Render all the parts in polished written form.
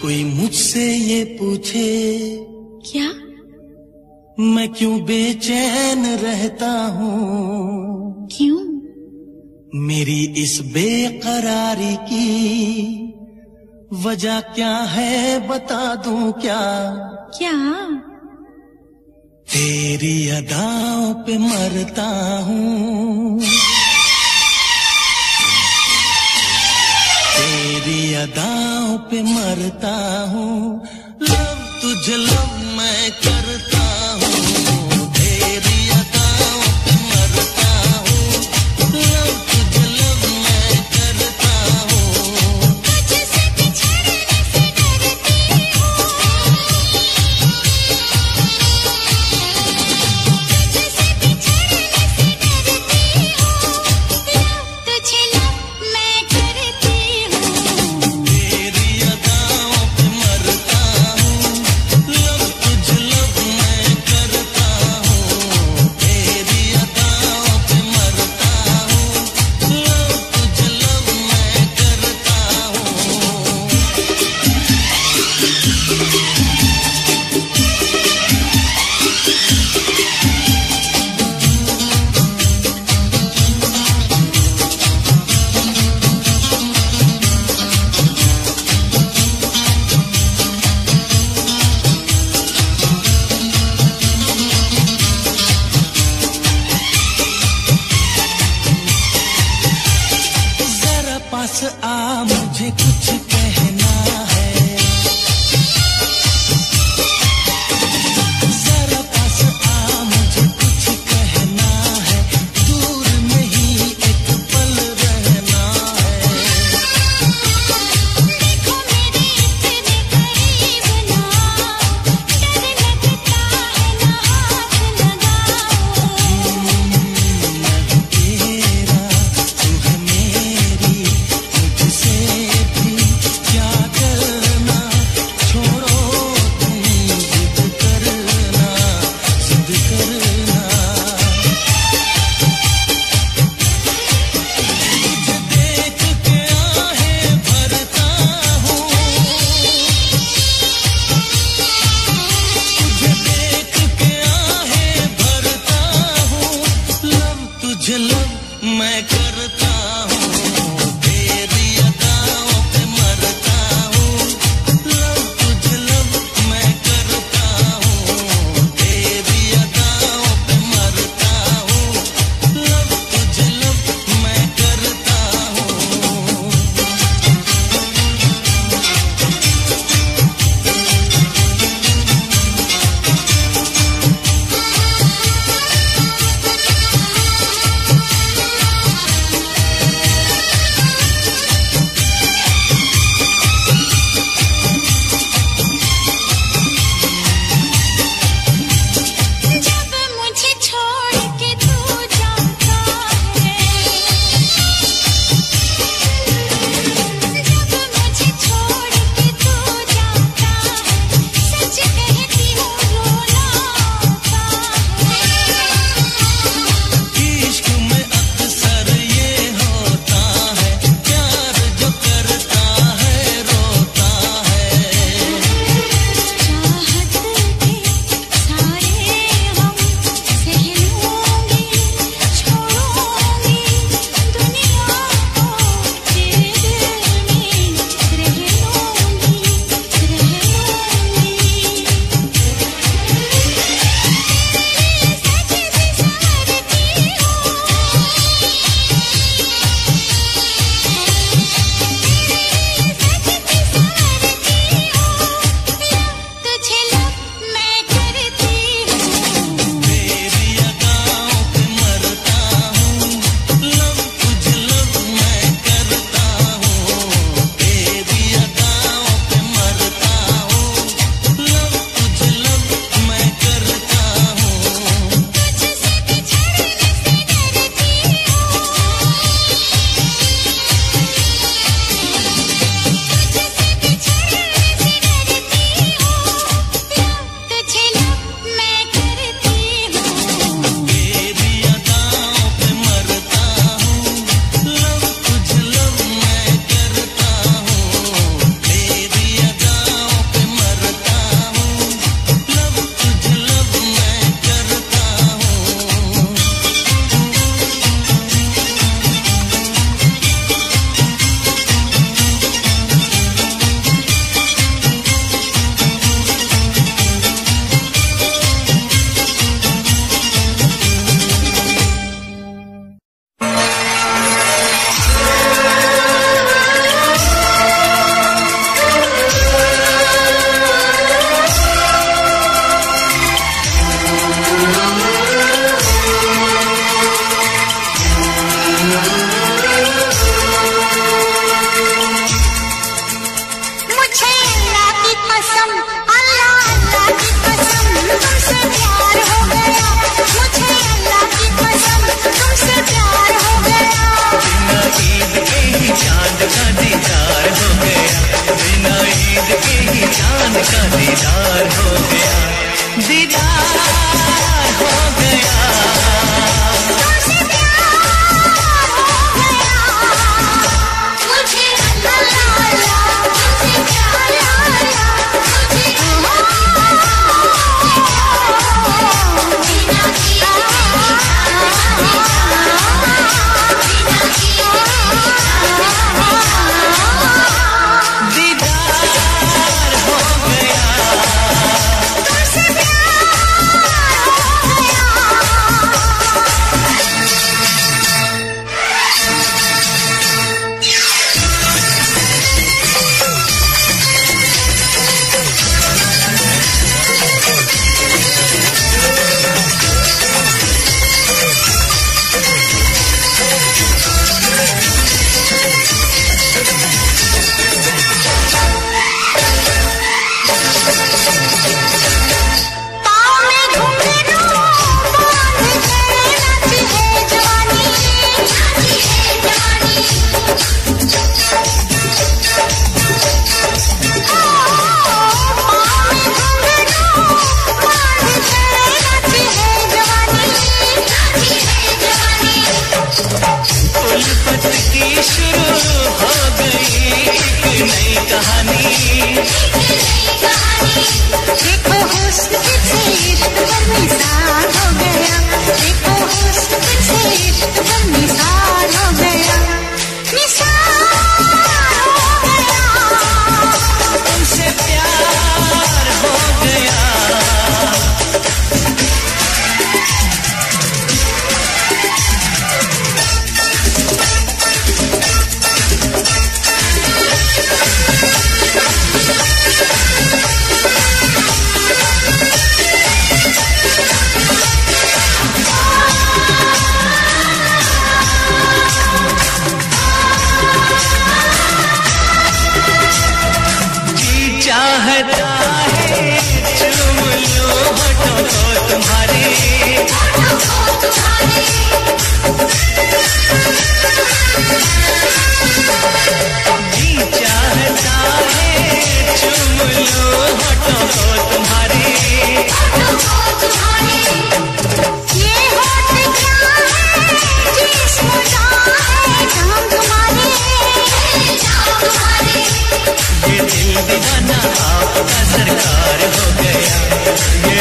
कोई मुझसे ये पूछे क्या मैं क्यों बेचैन रहता हूँ, क्यों मेरी इस बेकरारी की वजह क्या है बता दूं क्या, क्या तेरी अदाओं पे मरता हूँ, तेरी अदाओं पे मरता हूँ, लव तुझे लव मैं करता हूँ, तेरी अदाओं पे मरता हूँ, लव तुझे लव मैं करता हूँ, तुझसे बिछड़ने से डरती हूँ, तुझसे बिछड़ने से डरती हूँ, लव तुझे लव मैं करती हूँ, तेरी अदाओं पे मरता हूँ, लव तुझे लव मैं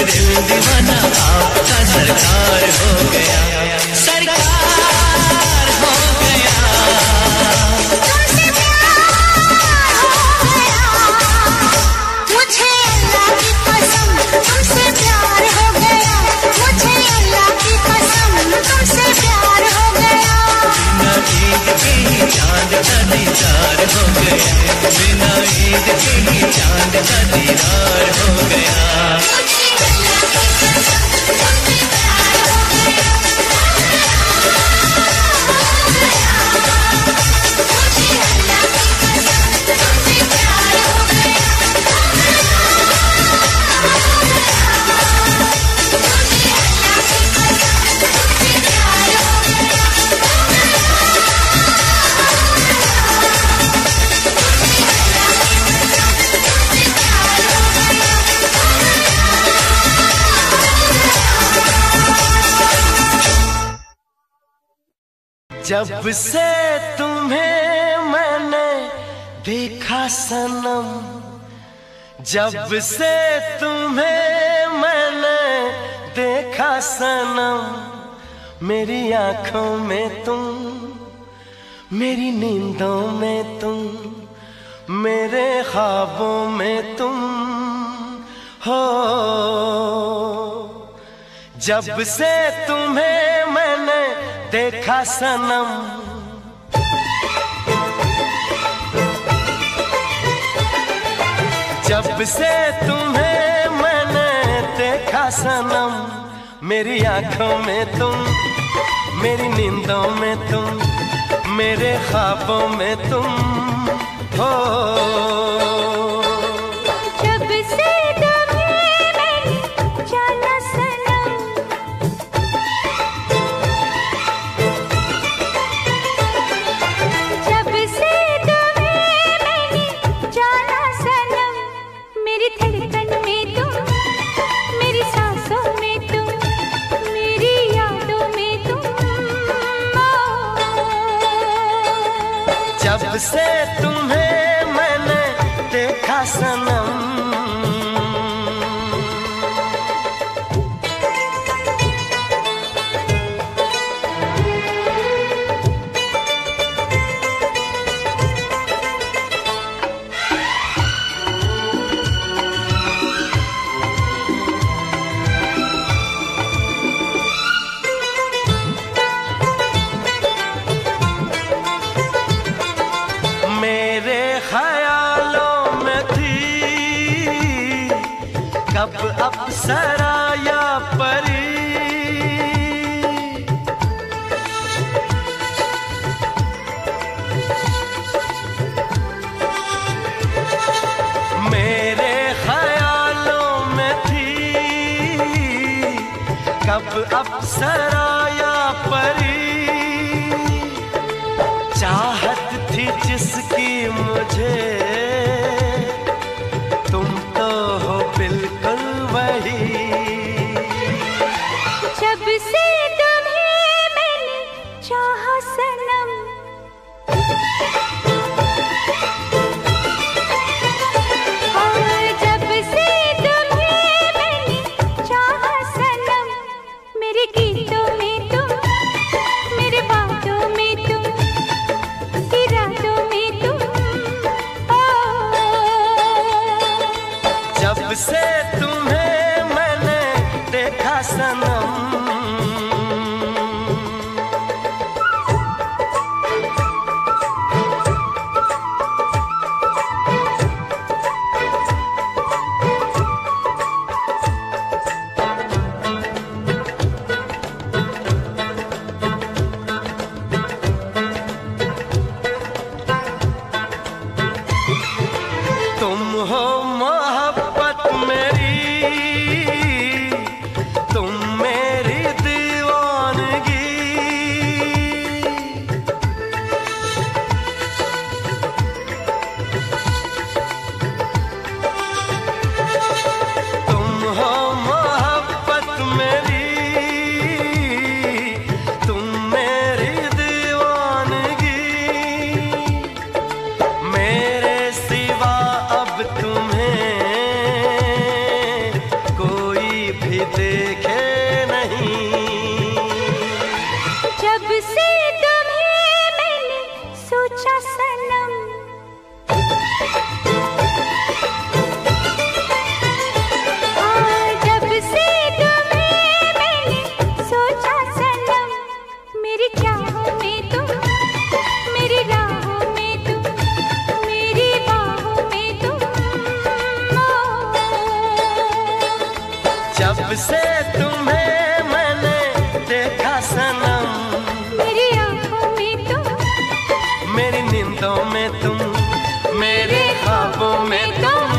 दिल दीवाना आपका सरकार हो गया, सरकार हो गया। तुमसे प्यार हो गया, मुझे अल्लाह की कसम तुमसे प्यार हो गया, मुझे अल्लाह की कसम तुमसे प्यार हो गया। बिना ईद के ही चांद का दीदार हो गया, बिना ईद के ही चांद का दीदार हो गया। मुझे अल्लाह की कसम तुमसे प्यार हो गया, मुझे अल्लाह की कसम तुमसे प्यार हो गया, मुझे अल्लाह की कसम तुमसे प्यार हो जब से तुम्हें मैंने देखा सनम, जब से तुम्हें मैंने देखा सनम, मेरी आंखों में तुम, मेरी नींदों में तुम, मेरे ख्वाबों में तुम हो। जब से तुम्हें मैंने देखा सनम, जब से तुम्हें मैंने देखा सनम, मेरी आंखों में तुम, मेरी नींदों में तुम, मेरे ख्वाबों में तुम हो। जब से तुम्हें मैंने जाना सनम, जब से तुम्हें मैंने जाना सनम, मेरी धड़कन में तुम, मेरी सांसों में तुम, मेरी यादों में तुम जब से तुम्हें मैंने देखा सनम, मेरे ख्यालों में थी कब अप्सरा या परी, मेरे ख्यालों में थी कब अप्सरा या परी, चाहत थी जिसकी मुझे, तुम तो हो बिल्कुल वही। जब से तुम्हें मैंने चाहा सनम, और जब से तुम्हें मैंने चाहा सनम, मेरे गीतों में तुम, मेरे बातों में तुम, इरादों में तुम जब से तुम्हें मैंने देखा सनम, तुम हो मोहब्बत मेरी, तुम देखे नहीं। जब से तुम्हें मैंने सोचा सनम, जब से तुम्हें मैंने सोचा सनम, मेरी चाहों में तुम, मेरी राहों में तुम, मेरी बाहों में तुम। जब से तुम्हें मैंने देखा सनम, मेरी आँखों में तुम, मेरी नींदों में तुम, मेरे ख्वाबों में तुम।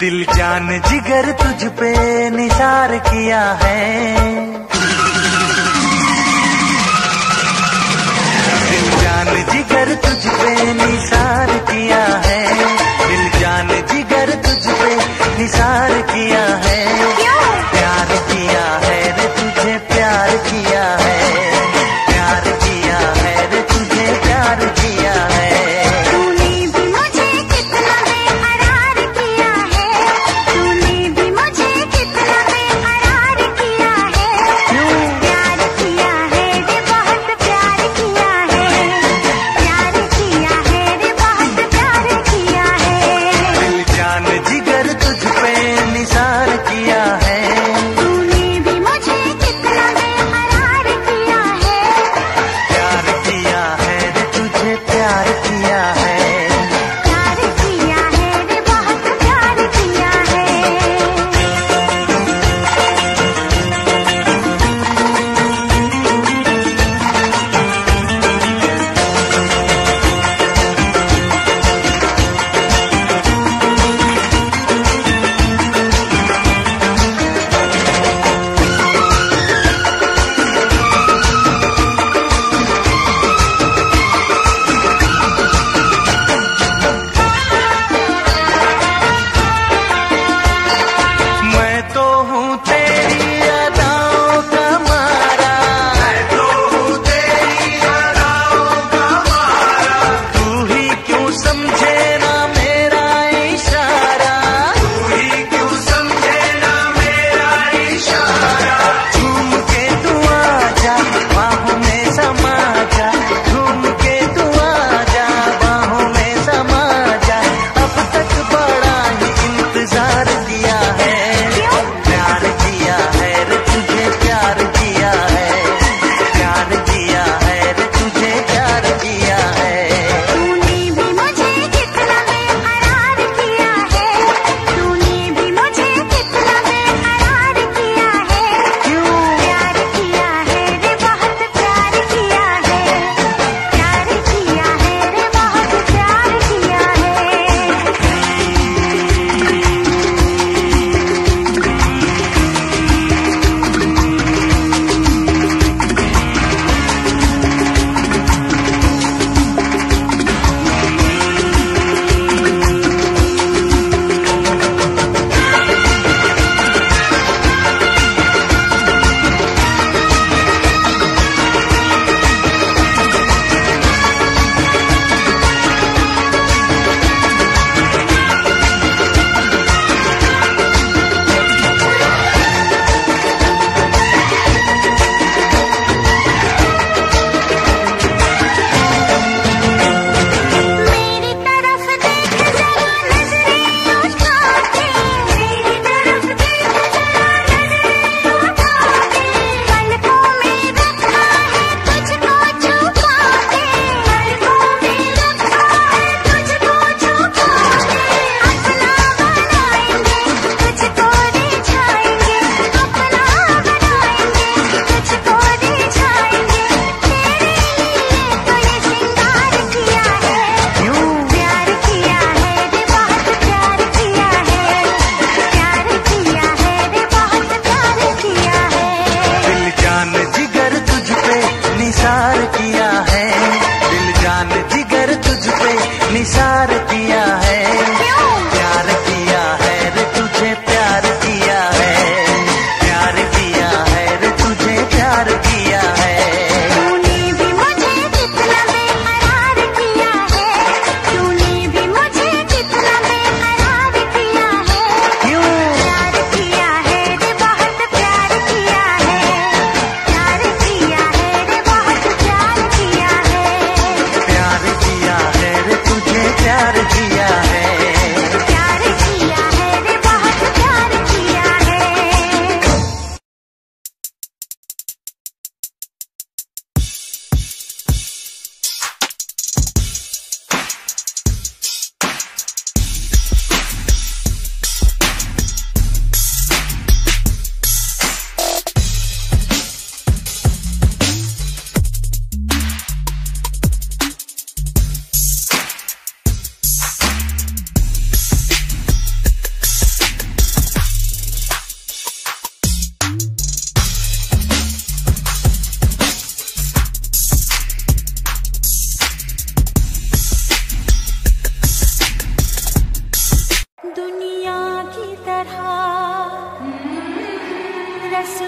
दिल जान जिगर तुझ पे निसार किया है, दिल जान जिगर तुझ पे निसार किया है, दिल जान जिगर तुझ पे निसार किया है। प्यार किया है रे तुझे प्यार किया है, प्यार किया है रे तुझे प्यार किया है। तूने भी मुझे कितना बेकरार किया है,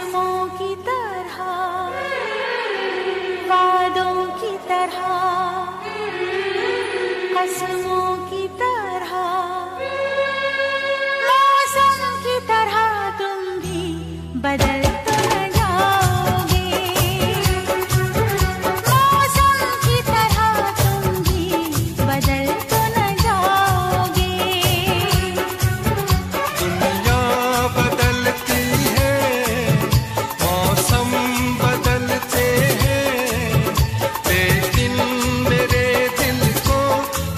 कसमों की तरह, वादों की तरह, कसमों की तरह, मौसम की तरह तुम भी बदल तो न जाओगे। मौसम की तरह तुम भी बदल तो न जाओगे। दुनिया बदलती है, मौसम बदलते हैं, लेकिन मेरे दिल को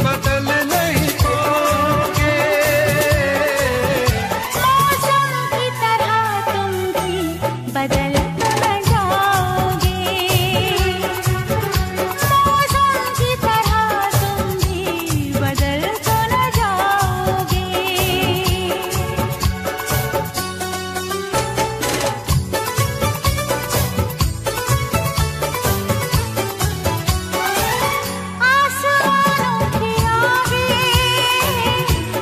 बदल नहीं पाओगे। मौसम की तरह तुम भी बदल तो न जाओगे। मौसम की तरह तुम भी बदल तो न जाओगे। आसमानों के आगे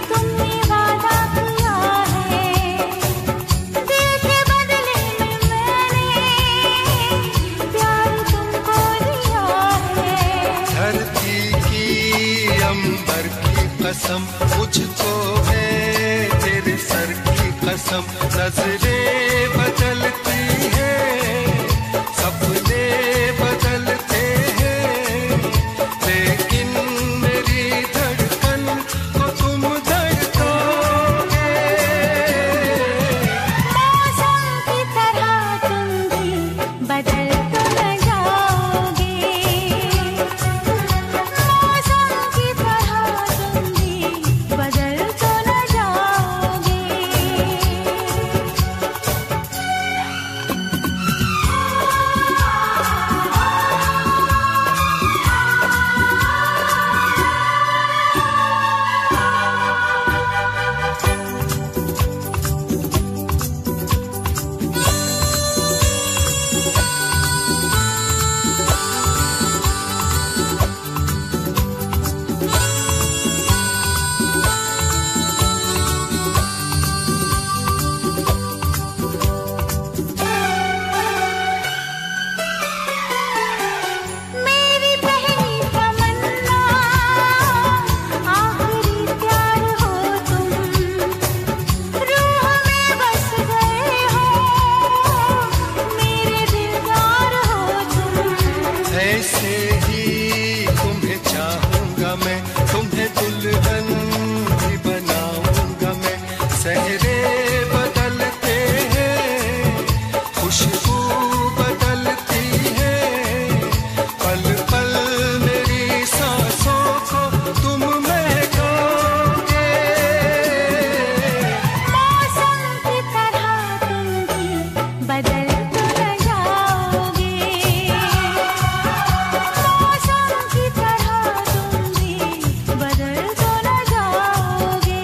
तुमने वादा किया है, दिल के बदले में मैंने प्यार तुमको दिया है। धरती की अंबर की कसम, मुझको है तेरे सर की कसम। नजरें बदलती हैं, सपने बदलते हैं, लेकिन मेरी धड़कन को तुम धड़कोगे। मौसम की तरह तुम भी बदल तो न जाओगे। मौसम की तरह तुम भी बदल तो न जाओगे। मेरी पहली तमन्ना, आखिरी प्यार हो तुम, रूह में बस गए हो, मेरे दिलदार हो तुम। ऐसे ही तुम्हें चाहूंगा मैं, तुम्हें दुल्हन भी बनाऊंगा मैं। सहरे बदलते हैं, खुशबू बदलती है, पल पल मेरी सांसों को तुम महकाओगे। मौसम की तरह तुम भी बदल तो न जाओगे। मौसम की तरह तुम भी बदल तो न जाओगे।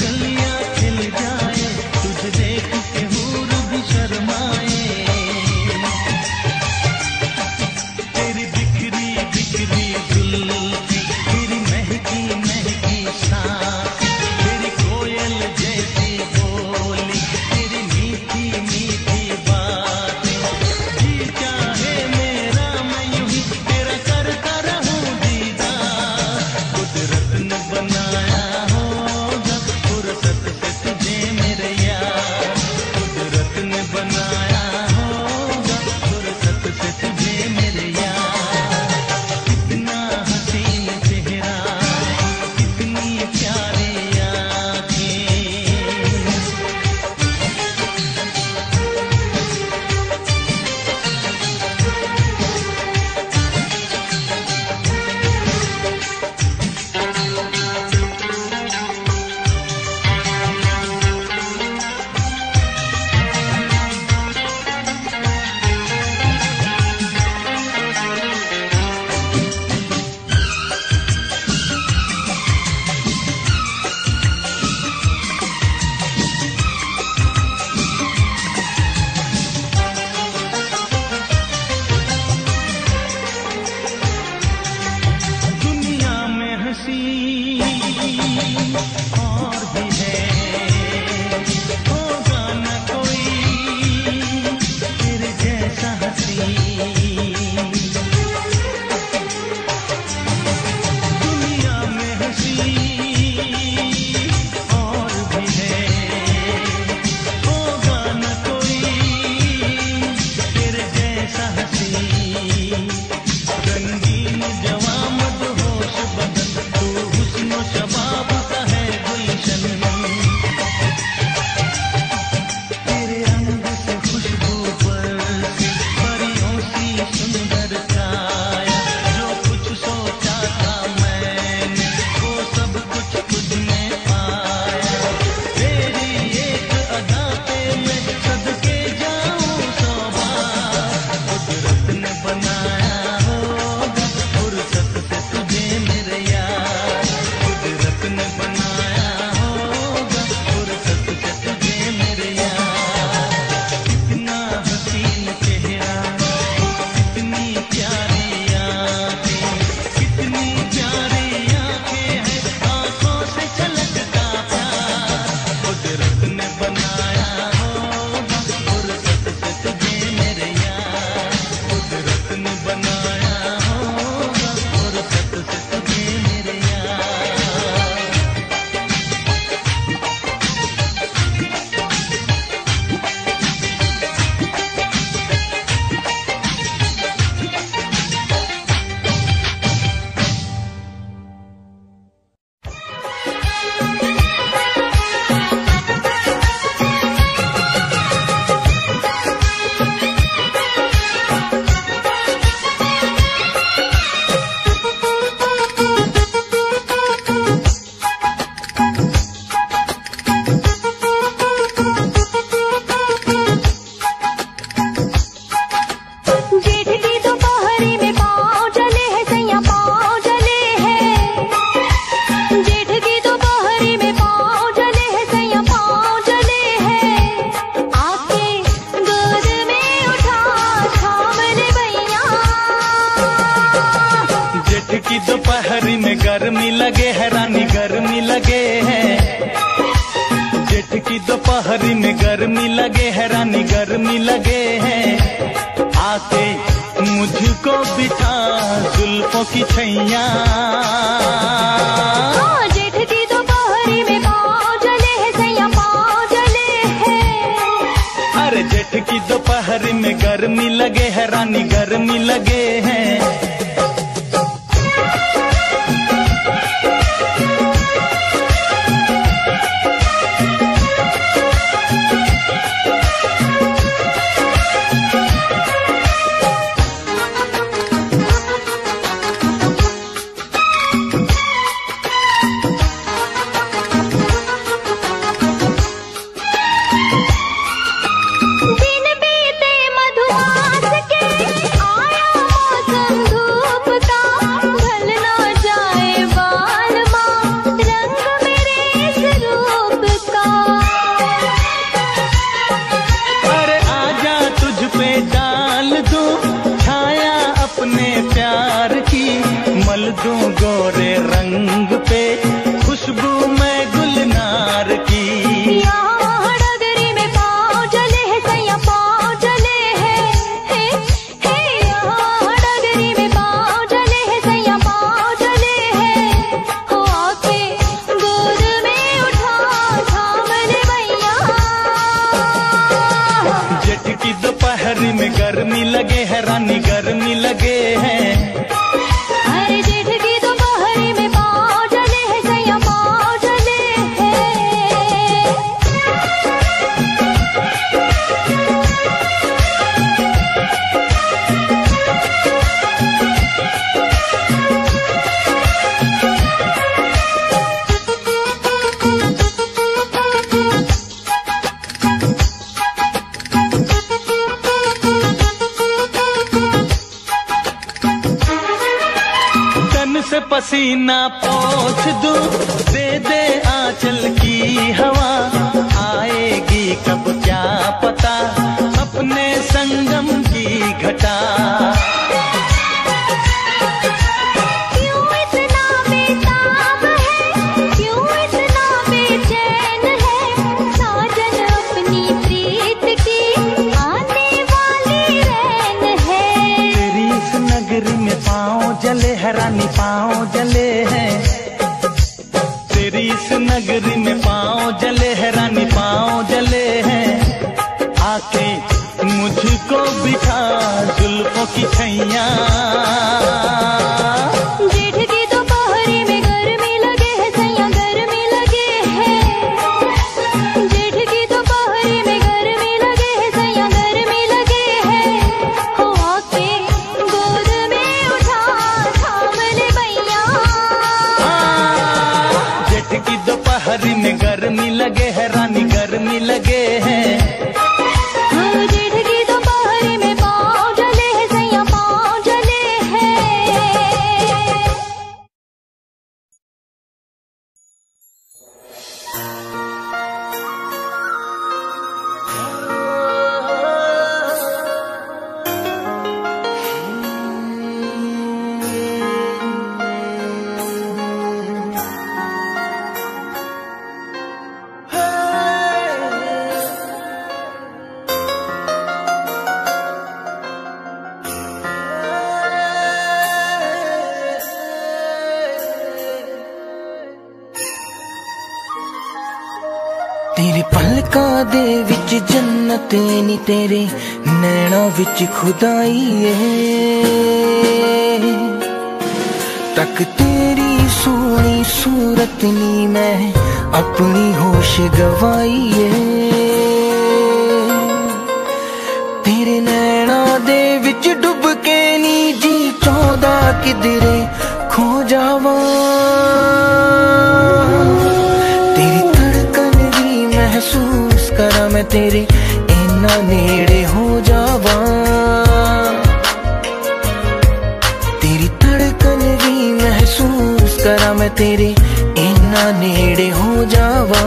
गलियां खिल जाए तुझ देख के गर्मी लगे है रानी गर्मी लगे है। जेठ की दोपहरी में गर्मी लगे है रानी गर्मी लगे है। आके मुझको बिठा जुल्फों की छैया। जेठ की दोपहरी में पाँव जले है सैया पाँव जले है। अरे जेठ की दोपहरी में गर्मी लगे है रानी गर्मी लगे है। दूं गोरे रंग पे खुशबू मैं गुलनार की। यहाँ डगरी में पाँव जले है सैया पाँव जले है। यहाँ डगरी में पाँव जले है सैया पाँव जले है। हो आके गोद में उठा थाम ले भैया। जेठ की दोपहरी में गर्मी लगे है रानी गर्मी लगे है। जेठ की दोपहरी में पाँव जले है सैया पाँव जले है। से पसीना पोंछ दूं दे दे आंचल की हवा। आएगी कब क्या पता अपने संगम की घटा। क्यों इतना बेताब है क्यों इतना बेचैन है। साजन अपनी प्रीत की आने वाली रैन है। तेरी इस नगरी में पाँव जले है रानी पाँव जले है। तेरी इस नगरी में पाँव जले है रानी पाँव जले है। आके मुझको बिठा जुल्फों की छैया। जेठ की दोपहरी में गर्मी लगे है सैया गर्मी लगे है। जेठ की दोपहरी में गर्मी लगे है सैया गर्मी लगे है। हो आके गोद में उठा थाम ले भैया। जेठ की दोपहरी में गर्मी लगे है रानी गर्मी लगे है। जेठ की दोपहरी में पाँव जले है सैया पाँव जले है। तेरे पलकां दे विच जन्नत नी तेरे नैना विच खुदाई है। तक तेरी सोनी सूरत नी मैं अपनी होश गवाई है। तेरे नैना दे विच डुब के नी जी चौदा किधरे खो जावा। महसूस करा मैं तेरे इन्ना नेड़े हो जावा। तेरी धड़कन भी महसूस करा मैं तेरे इन्ना नेड़े हो जावा।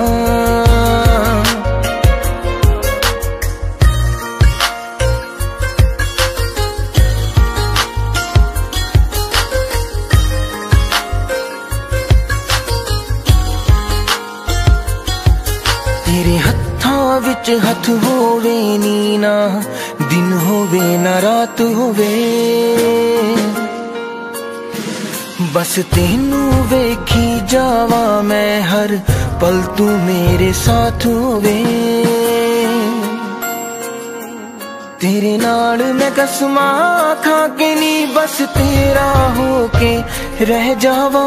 होवे नी ना दिन होवे ना रात होवे, बस तेनू वेखी जावा मैं हर पल तू मेरे साथ होवे। तेरे नाल मैं कसमा खा के नी बस तेरा होके रह जावा।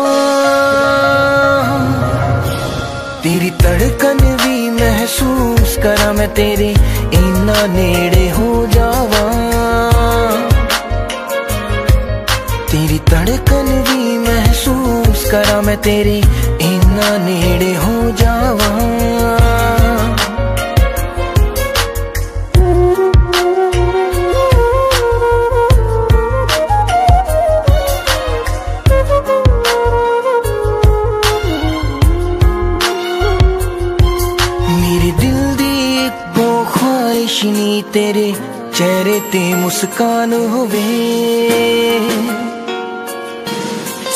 तेरी धड़कन भी महसूस करा मैं तेरे इन्ना नेड़े हो जावा। तेरी धड़कन भी महसूस करा मैं तेरे इन्ना नेड़े हो जावा। मेरे दिल दी एक ख्वाहिश नी तेरे चेहरे ते मुस्कान होवे,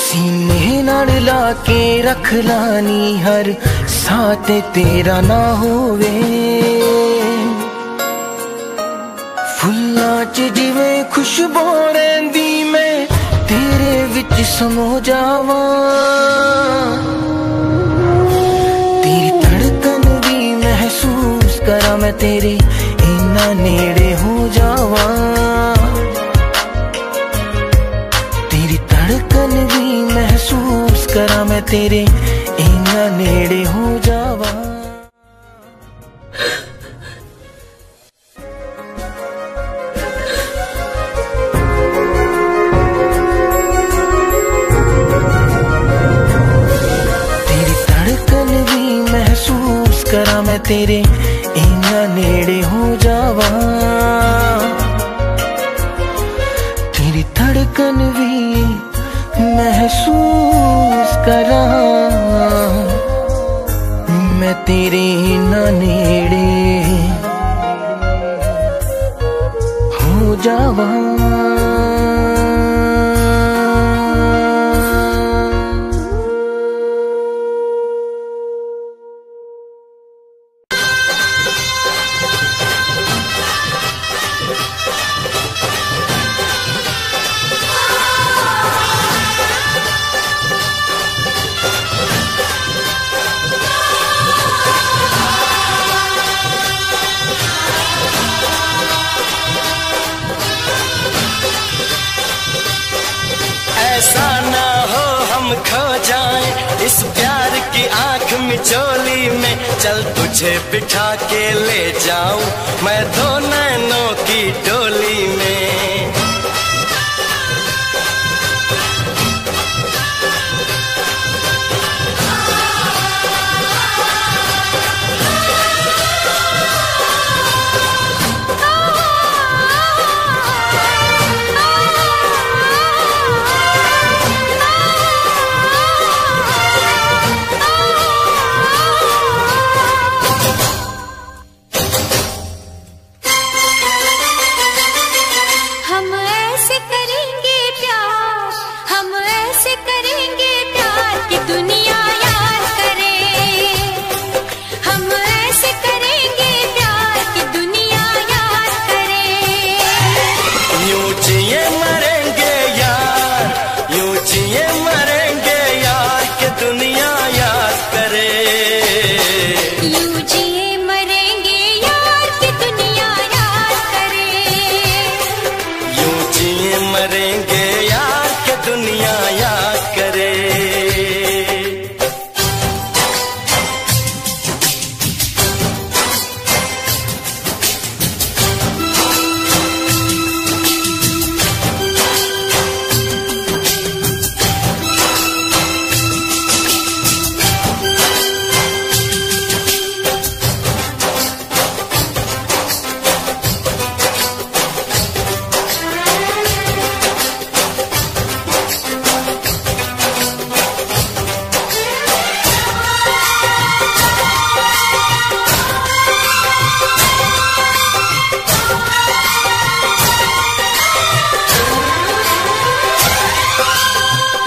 सीने नाल ला के रख लानी हर साथ तेरा ना होवे। फुल्लां च जिवें खुशबू रहिंदी मैं तेरे विच समो जावा। तेरी धड़कन भी महसूस करा मैं तेरे इन्ना नेड़े हो जावा। तेरी धड़कन भी महसूस करा मैं तेरे इन्ना नेड़े हो जावा। तेरी धड़कन भी महसूस करा मैं तेरे इन्ना नेड़े हो जावा। तेरी धड़कन भी महसूस करा मैं तेरे इन्ना नेड़े हो जावा। ऐसा ना हो हम खो जाएं इस प्यार की आंख मिचोली में। चल तुझे बिठा के ले जाऊं मैं दो नैनों की डोली में।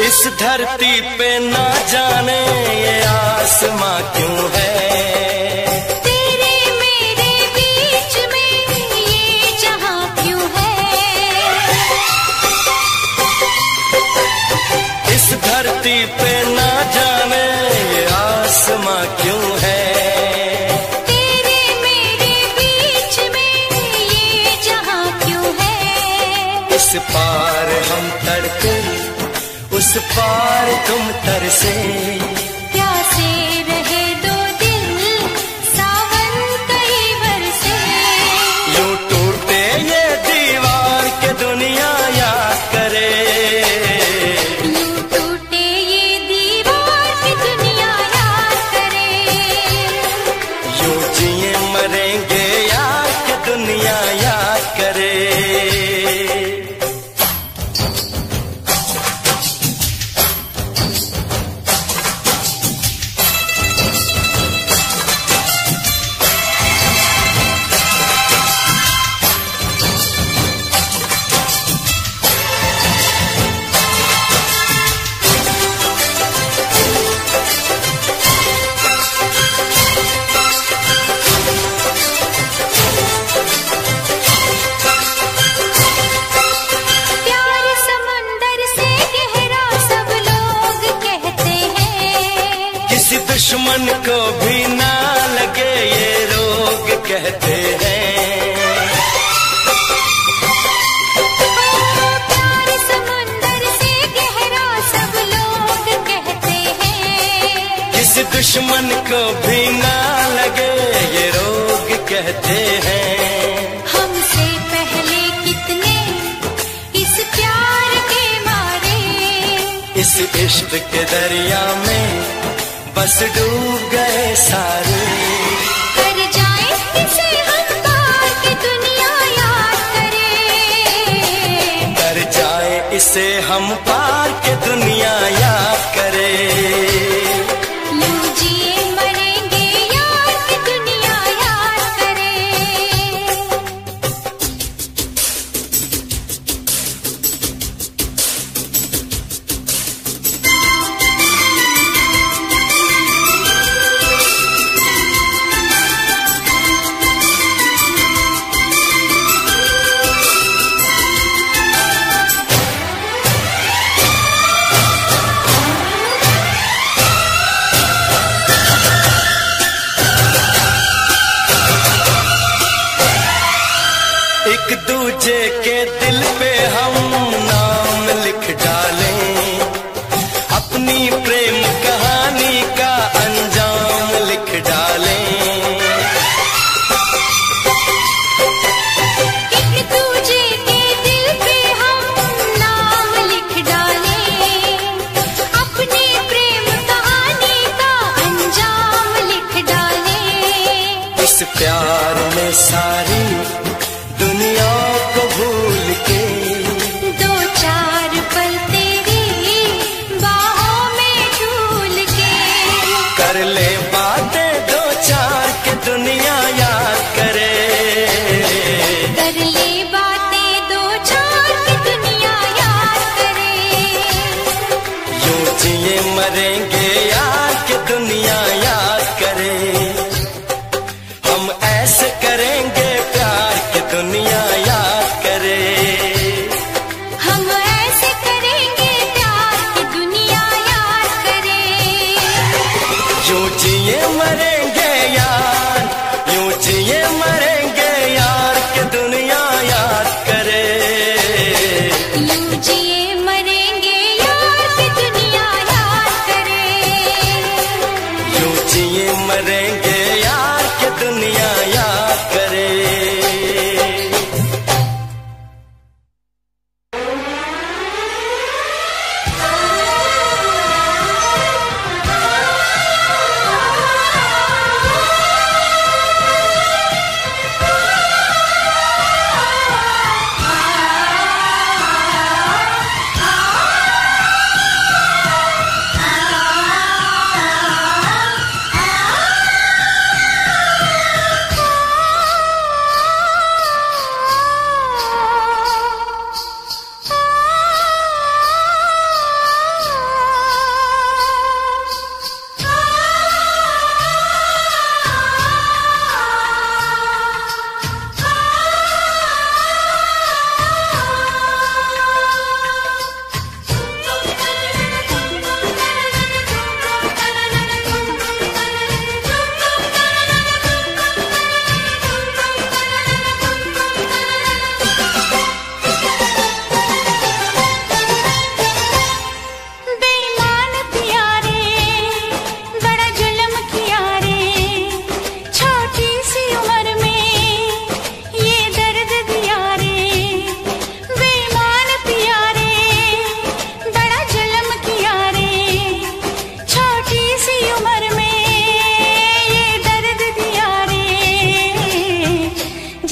इस धरती पे ना जाने ये आसमां क्यों है, तेरे मेरे बीच इस पार हम तड़पे, उस पार तुम तरसे। प्यासे रहे दो दिल, सावन कई बरसे। यूं टूटे ये दीवार के दुनिया याद करे। यूं टूटे ये दीवार की दुनिया याद करे। यूं जिए मरेंगे यार के दुनिया याद करे। प्यार समंदर से गहरा सब लोग कहते हैं। किसी दुश्मन को भी ना लगे ये रोग कहते हैं। प्यार समंदर से गहरा सब लोग कहते हैं। किसी दुश्मन को भी ना लगे ये रोग कहते हैं। हमसे पहले कितने इस प्यार के मारे। इस इश्क के दरिया में बस डूब गए सारे। कर जाए इसे हम पार के दुनिया याद करे। कर जाए इसे हम पार के दुनिया याद करे। यूं जिए मरेंगे यार की दुनिया याद करे। एक दूजे के दिल पे हम नाम लिख डालें। अपनी प्रेम कहानी का अंजाम लिख डालें। एक दूजे के दिल पे हम नाम लिख डालें। अपनी प्रेम कहानी का अंजाम लिख डालें। इस प्यार में सारी दुनिया को भूल के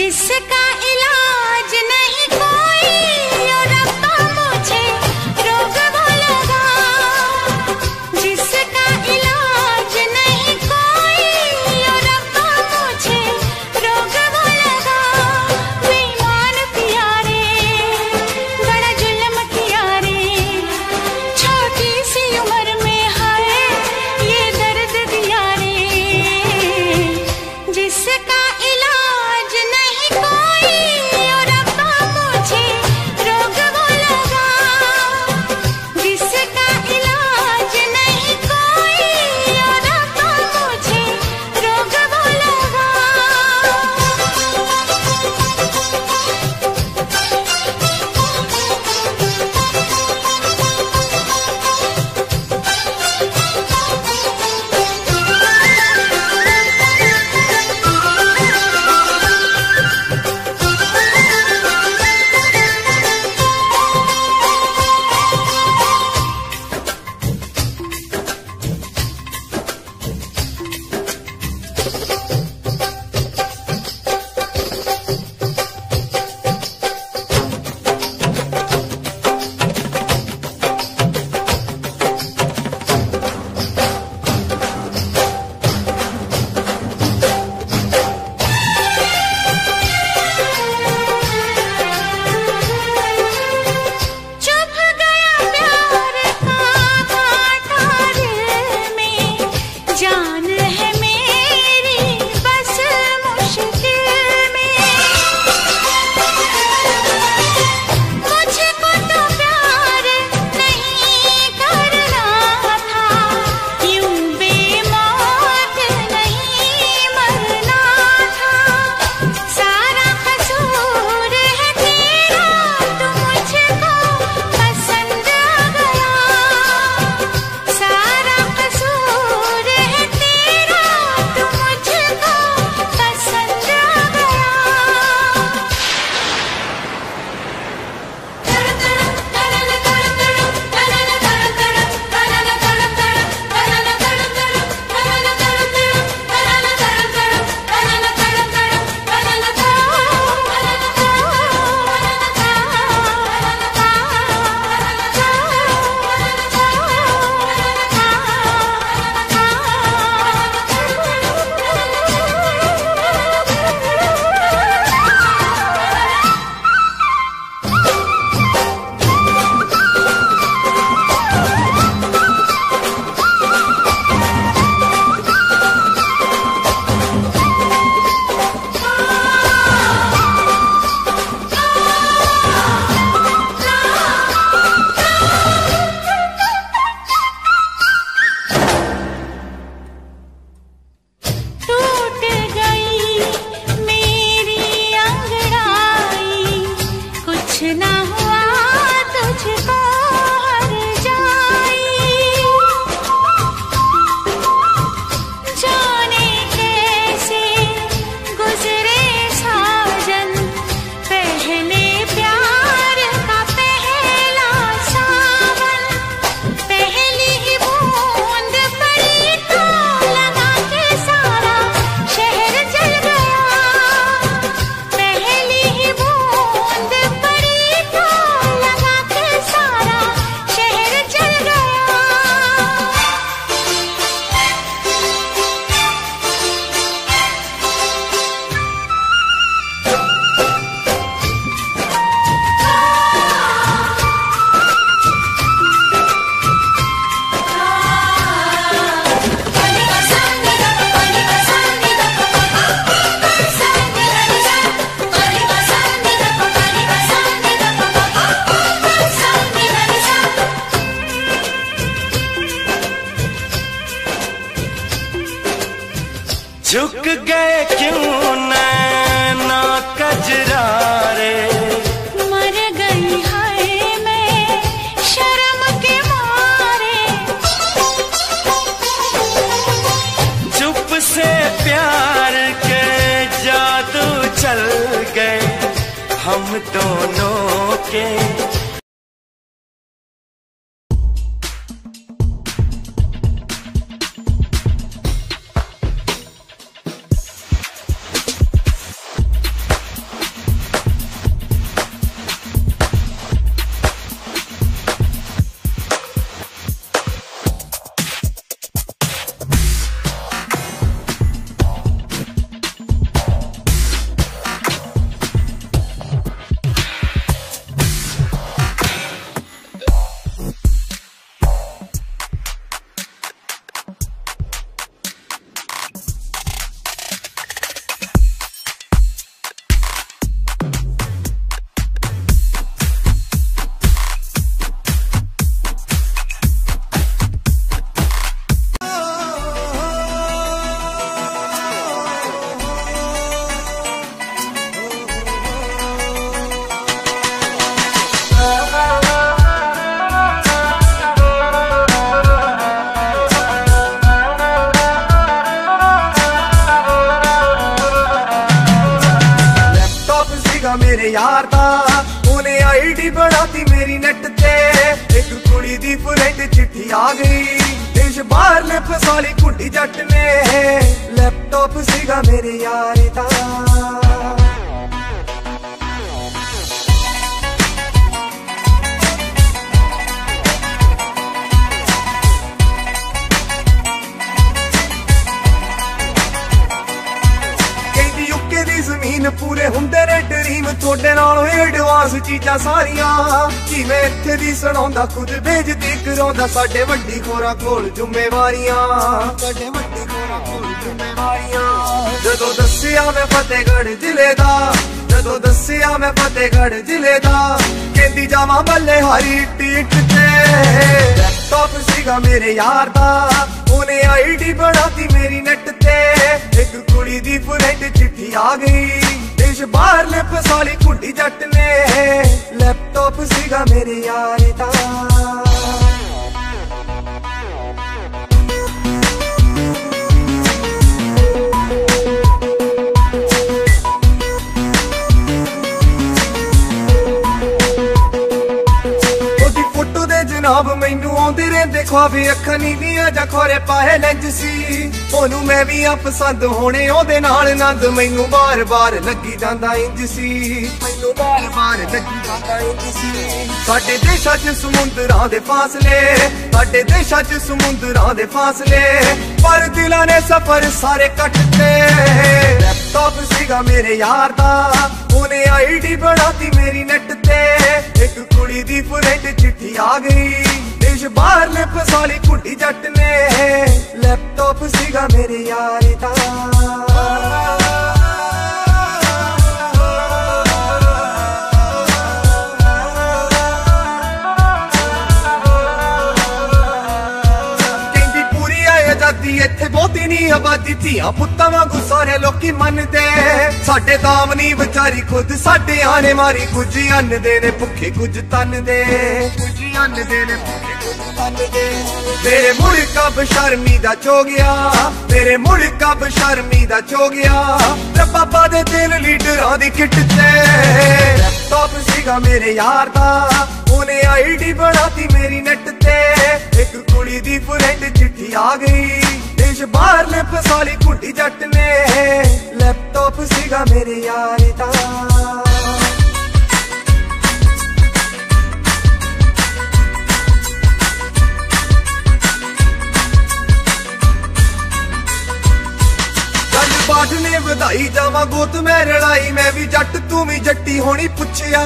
जिसका इलाज नहीं कोई, ओ रब्बा मुझे रोग वो लगा। जिसका इलाज नहीं कोई, ओ रब्बा मुझे रोग वो लगा। बेईमान पिया रे, बड़ा जुल्म किया रे, छोटी सी उम्र में हाय ये दर्द दिया रे। जिसका इलाज नहीं कोई, ओ रब्बा मुझे रोग वो लगा। जिसका इलाज नहीं कोई, ओ रब्बा मुझे रोग वो लगा। चुभ गया प्यार का कांटा दिल में, जान है मेरी बस मुश्किल में। मुझको तो प्यार नहीं करना था, यूं बेमौत नहीं मरना था। सारा कसूर है तेरा, तू मुझको पसंद आ गया। सारा कसूर है तेरा, तू मुझको पसंद आ गया। टूट गई मेरी अंगड़ाई, कुछ ना हुआ तुझको हर जाई। जाने कैसे गुजरे साजन, पहले प्यार का पहला सावन। पहली ही बूंद पड़ी तो लगा के सारा शहर जल गया। पहली ही बूंद पड़ी तो लगा के सारा शहर जल गया। झुक गए क्यों नैना कजरा रे, मर गई हाय मैं शर्म के मारे। चुप से प्यार के जादू चल गए हम दोनों के। सीगा मेरे यार दा, उन्हें आईडी बनाती मेरी नेट ते। एक कुड़ी दी फ्रेंड चिट्ठी आ गई, देश बाहर ने फसाली कुड़ी जट ने। लैपटॉप सीगा मेरे यार दा। जमीन पूरे हुंदे ने ड्रीम, थोड़े नालों एडवांस चीजां सारियां। जिवें इत्थे दी सुणाउंदा खुद भेजदी कराउंदा, साडे वड्डी खोरा कोल जुम्मेवारियां, साडे वड्डी खोरा कोल जुम्मेवारियां। जदों दस्सिया मैं फतेहगढ़ जिले दा, जदों दस्सिया मैं फतेहगढ़ जिले दा, कहंदी जावां बल्ले हारी टीट ते। लैपटॉप सीगा मेरे यार दा, उन्हें आईडी बनाती मेरी नेट ते। एक कुड़ी दी फ्रेंड चिट्ठी आ गई, देश बाहर ने फसाली कुड़ी जट ने। लैपटॉप सीगा मेरे यार दा। जनाब मैनू आउंदे रहिंदे ख्वाब, अखां नीलियां जां खोरे पाए लेंज सी। ओनू मैं भी आ पसंद होने ओदे नाल नंद, मैनू बार बार लगी जांदा इंज सी, मैनू बार बार लगी जांदा इंज सी। साडे देशां च समुंदरां दे फासले, साडे देशां च समुंदरां दे फासले, पर दिलां ने सफर सारे कटते। लैपटॉप सीगा मेरे यार दा, उन्हें आईडी बनाती मेरी नेट ते। एक कुड़ी दी फ्रेंड चिट्ठी आ गई, देश बाहर ने फसाली कुड़ी जट ने। लैपटॉप सीगा मेरे यार दा। कहंदी पूरी आजादी इत्थे बहुती नी आबादी, धियां पुत्तां वांगू सारे लोकी मनदे। साडे दाम नी विचारी खुद साडे आने मारी, कुछ अन्न दे ने भुखे कुछ तन दे, कुछ अन्न दे ने भुखे कुछ तन दे। मेरे मुल्क अब शर्मी दा चो गया, मेरे मुल्क अब शर्मी दा चो गया। बाबा दे दिल लीडरां दी किट ते। लैपटॉप सीगा मेरे यार दा, उन्हें आईडी बनाती मेरी नेट ते। एक कुड़ी दी फ्रेंड चिट्ठी आ गई, देश बाहर ने फसाली कुड़ी जट ने। लैपटॉप सीगा मेरे यार दा। बाढ़ ने वधाई जावा गोत मैं रड़ाई, मैं भी जट तू भी जट्टी होनी पुछया।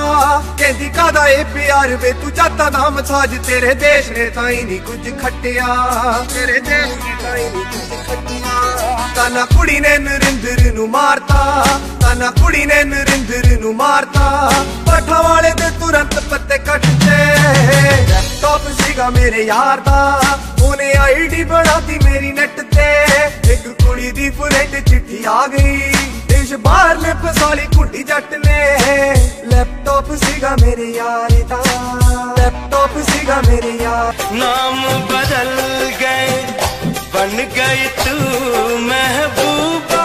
कहंदी कादा ए प्यार वे तू जाता दा मसाज, तेरे देश ने ताई नी कुछ खटिया, तेरे देश ने ताई नी कुछ खटिया। ताना कुड़ी ने नरिंदर नू मारता, ताना कुड़ी ने नरिंदर नू मारता। पठा वाले दे तुरंत पत्ते कटते। लैपटॉप सीगा मेरे यार दा, उन्हें आईडी बनाती मेरी नेट ते। एक कुड़ी दी फ्रेंड चिट्ठी आ गई, देश बाहर ने फसाली कुड़ी जट ने। लैपटॉप सीगा मेरे यार दा, लैपटॉप सीगा मेरे यार। नाम बदल गए बन गई तू महबूबा,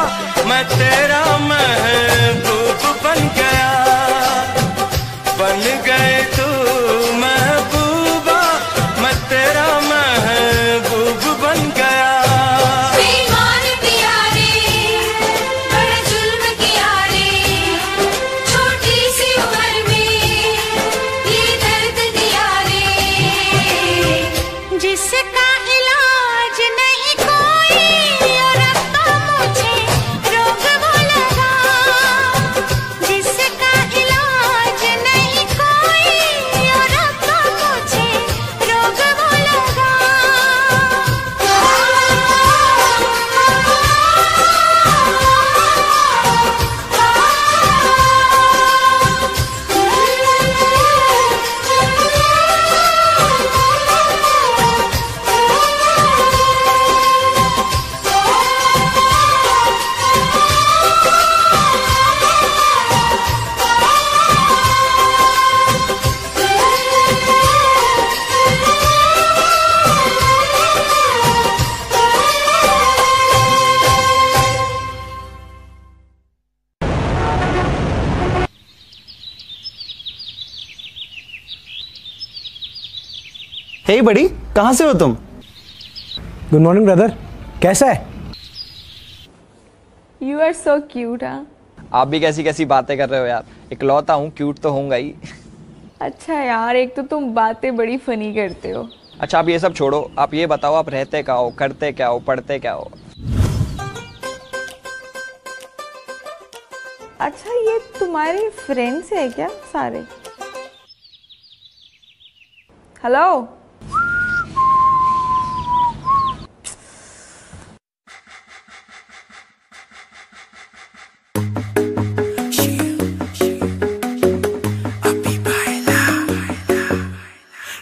मैं तेरा महबूब बन गया। बन गए तू महबूबा, मैं तेरा महबूब बन गया। जिस हे बड़ी, कहाँ से हो तुम? गुड मॉर्निंग ब्रदर, कैसा है? You are so cute. हाँ, आप भी कैसी कैसी बातें कर रहे हो यार, इकलौता हूँ, क्यूट तो होऊंगा ही। अच्छा यार, एक तो तुम बातें बड़ी फनी करते हो। अच्छा आप ये सब छोड़ो, आप ये बताओ आप रहते क्या हो, करते क्या हो, पढ़ते क्या हो? अच्छा ये तुम्हारे फ्रेंड्स है क्या सारे? हेलो,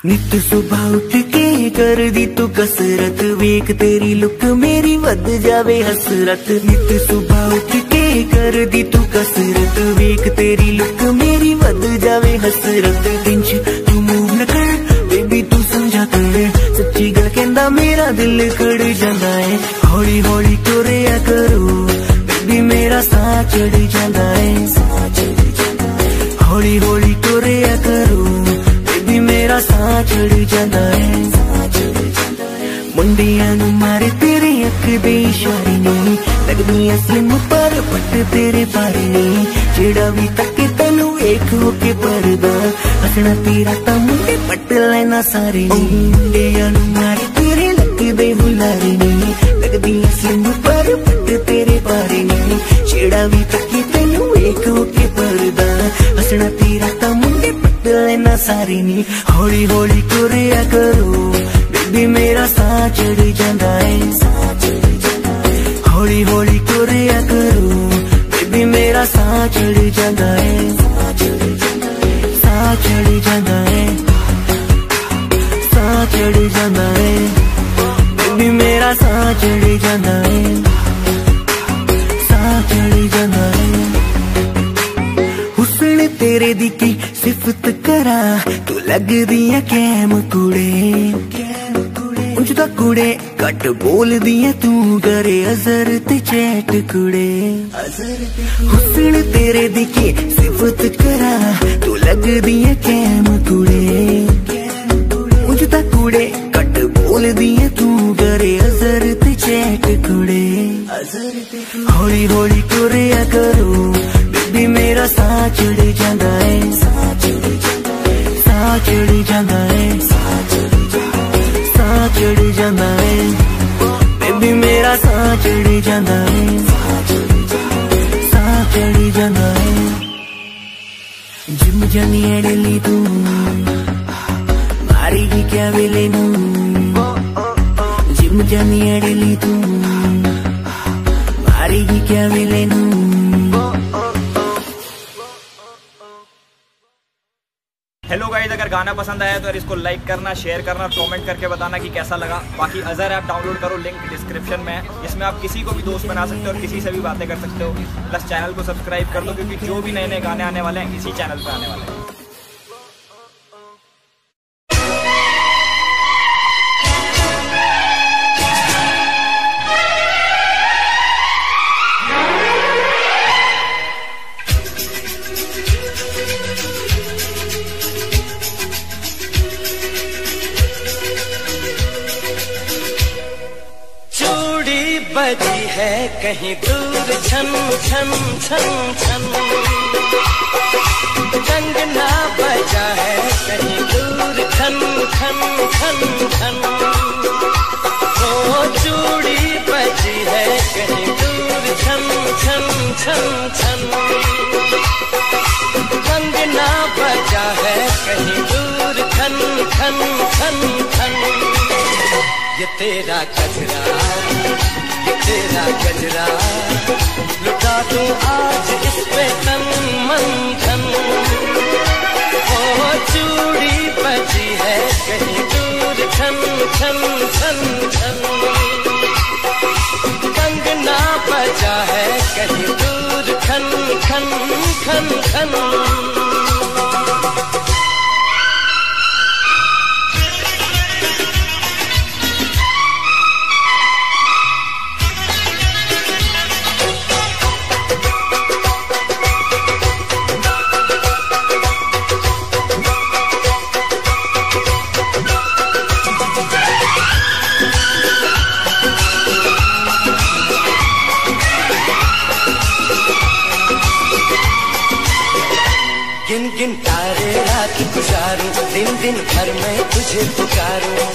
नित सुबह उठ के कर दी तू कसरत, वेख तेरी लुक मेरी वध जावे हसरत। नित सुबह उठ के कर दी तू कसरत, वेख तेरी लुक मेरी वध जावे हसरत। दिन च तू मूव न कर बेबी तू समझा कर, सच्ची गल कहंदा मेरा दिल कड़ जांदा है। हौली हौली टुरिया करो बेबी मेरा साह चढ़ जांदा है। हौली हौली टुरिया करो बेबी मेरा साह चढ़ जांदा है। मुंडियां नू मारे तेरे अख दे इशारे ने, लगदियां स्लिम पर पट तेरे बारे ने। जेड़ा भी तके तैनू वेख होके परदा, हसना तेरा तां मुंडे पट लेना सारे ने। मुंडियां नू मारे तेरे लक दे हुलारे ने, लगदियां स्लिम पर पट तेरे बारे ने। जेड़ा भी तके तैनू वेख होके परदा, हसना तेरा तां मुंडे पट लेना सारे ने। हौली हौली टुरिया करो बेबी मेरा साह चढ़ जांदा है। हौली हौली टुरिया करो बेबी मेरा साह चढ़ जांदा है। साह चढ़ जांदा है, साह चढ़ जांदा है बेबी मेरा साह चढ़ जांदा है। साह चढ़ जांदा है। हुस्न तेरे दी की सिफत करा, तू लगदी है कैम कुड़े। उंज दा कुड़े घट बोल दिया तू करे अजर ते चैट कुड़े। हुस्न तेरे दी की सिफत करा, तू लगदी है कैम कुड़े। उंज दा कुड़े घट बोल दिया तू करे अजर ते चैट कुड़े। हौली हौली टुरिया करो बेबी मेरा साह चढ़ जांदा है। साह चढ़ जांदा है, साह चढ़ जांदा है बेबी मेरा साह चढ़ जांदा है। साह चढ़ जांदा है। जिम जानी है डेली तू, मारेगी क्या वेले नू। जिम जानी है डेली तू, मारेगी क्या वेले नू। हेलो गाइस, अगर गाना पसंद आया तो इसको लाइक करना, शेयर करना, कमेंट करके बताना कि कैसा लगा। बाकी अजर ऐप डाउनलोड करो, लिंक डिस्क्रिप्शन में है। इसमें आप किसी को भी दोस्त बना सकते हो और किसी से भी बातें कर सकते हो। प्लस चैनल को सब्सक्राइब कर दो, क्योंकि जो भी नए नए गाने आने वाले हैं इसी चैनल पे आने वाले हैं। बजी है कहीं दूर छन छन छन छन, जंग ना बजा है कहीं दूर छन छन छन छन। वो चूड़ी बजी है कहीं दूर छन छन छन छन, जंग ना बजा है कहीं दूर छन छन छन छन। ये तेरा गजरा, ये तेरा गजरा, लुटा दूं आज इस पे तन मन धन। ओ चूड़ी बजी है कहीं दूर छन छन छन छन, कंगना बजा है कहीं दूर खन खन खन खन। गिन गिन तारे रात गुजारूं, दिन दिन भर मैं तुझे पुकारूं।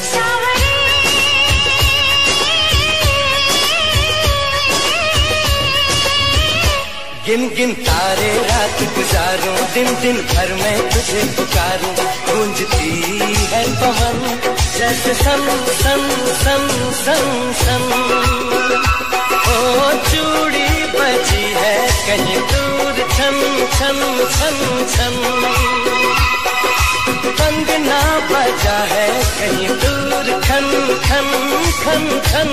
गिन गिन तारे रात गुजारूं, दिन दिन भर मैं तुझे पुकारूं। गूंजती है पवन जैसे सन सन सन सन सन। ओ चूड़ी बजी है कहीं दूर छन छन छन छन। कंगना बजा है कहीं दूर खन खन खन खन।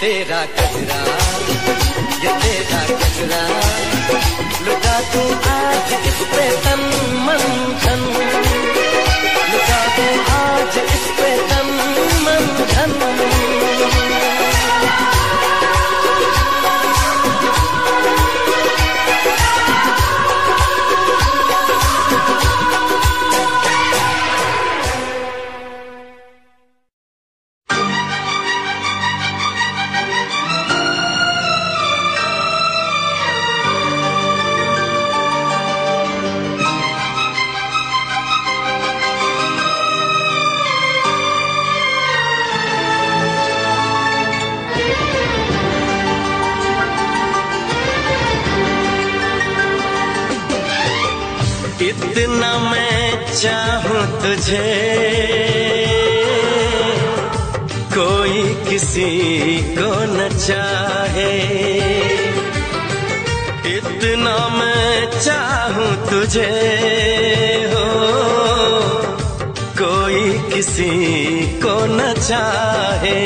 तेरा गजरा, ये तेरा गजरा, लुटा दूं आज इस पे तन मन धन। लुटा दूं आज इस पे तन मन धन। इतना मैं चाहूं तुझे कोई किसी को न चाहे। इतना मैं चाहूं तुझे हो कोई किसी को न चाहे।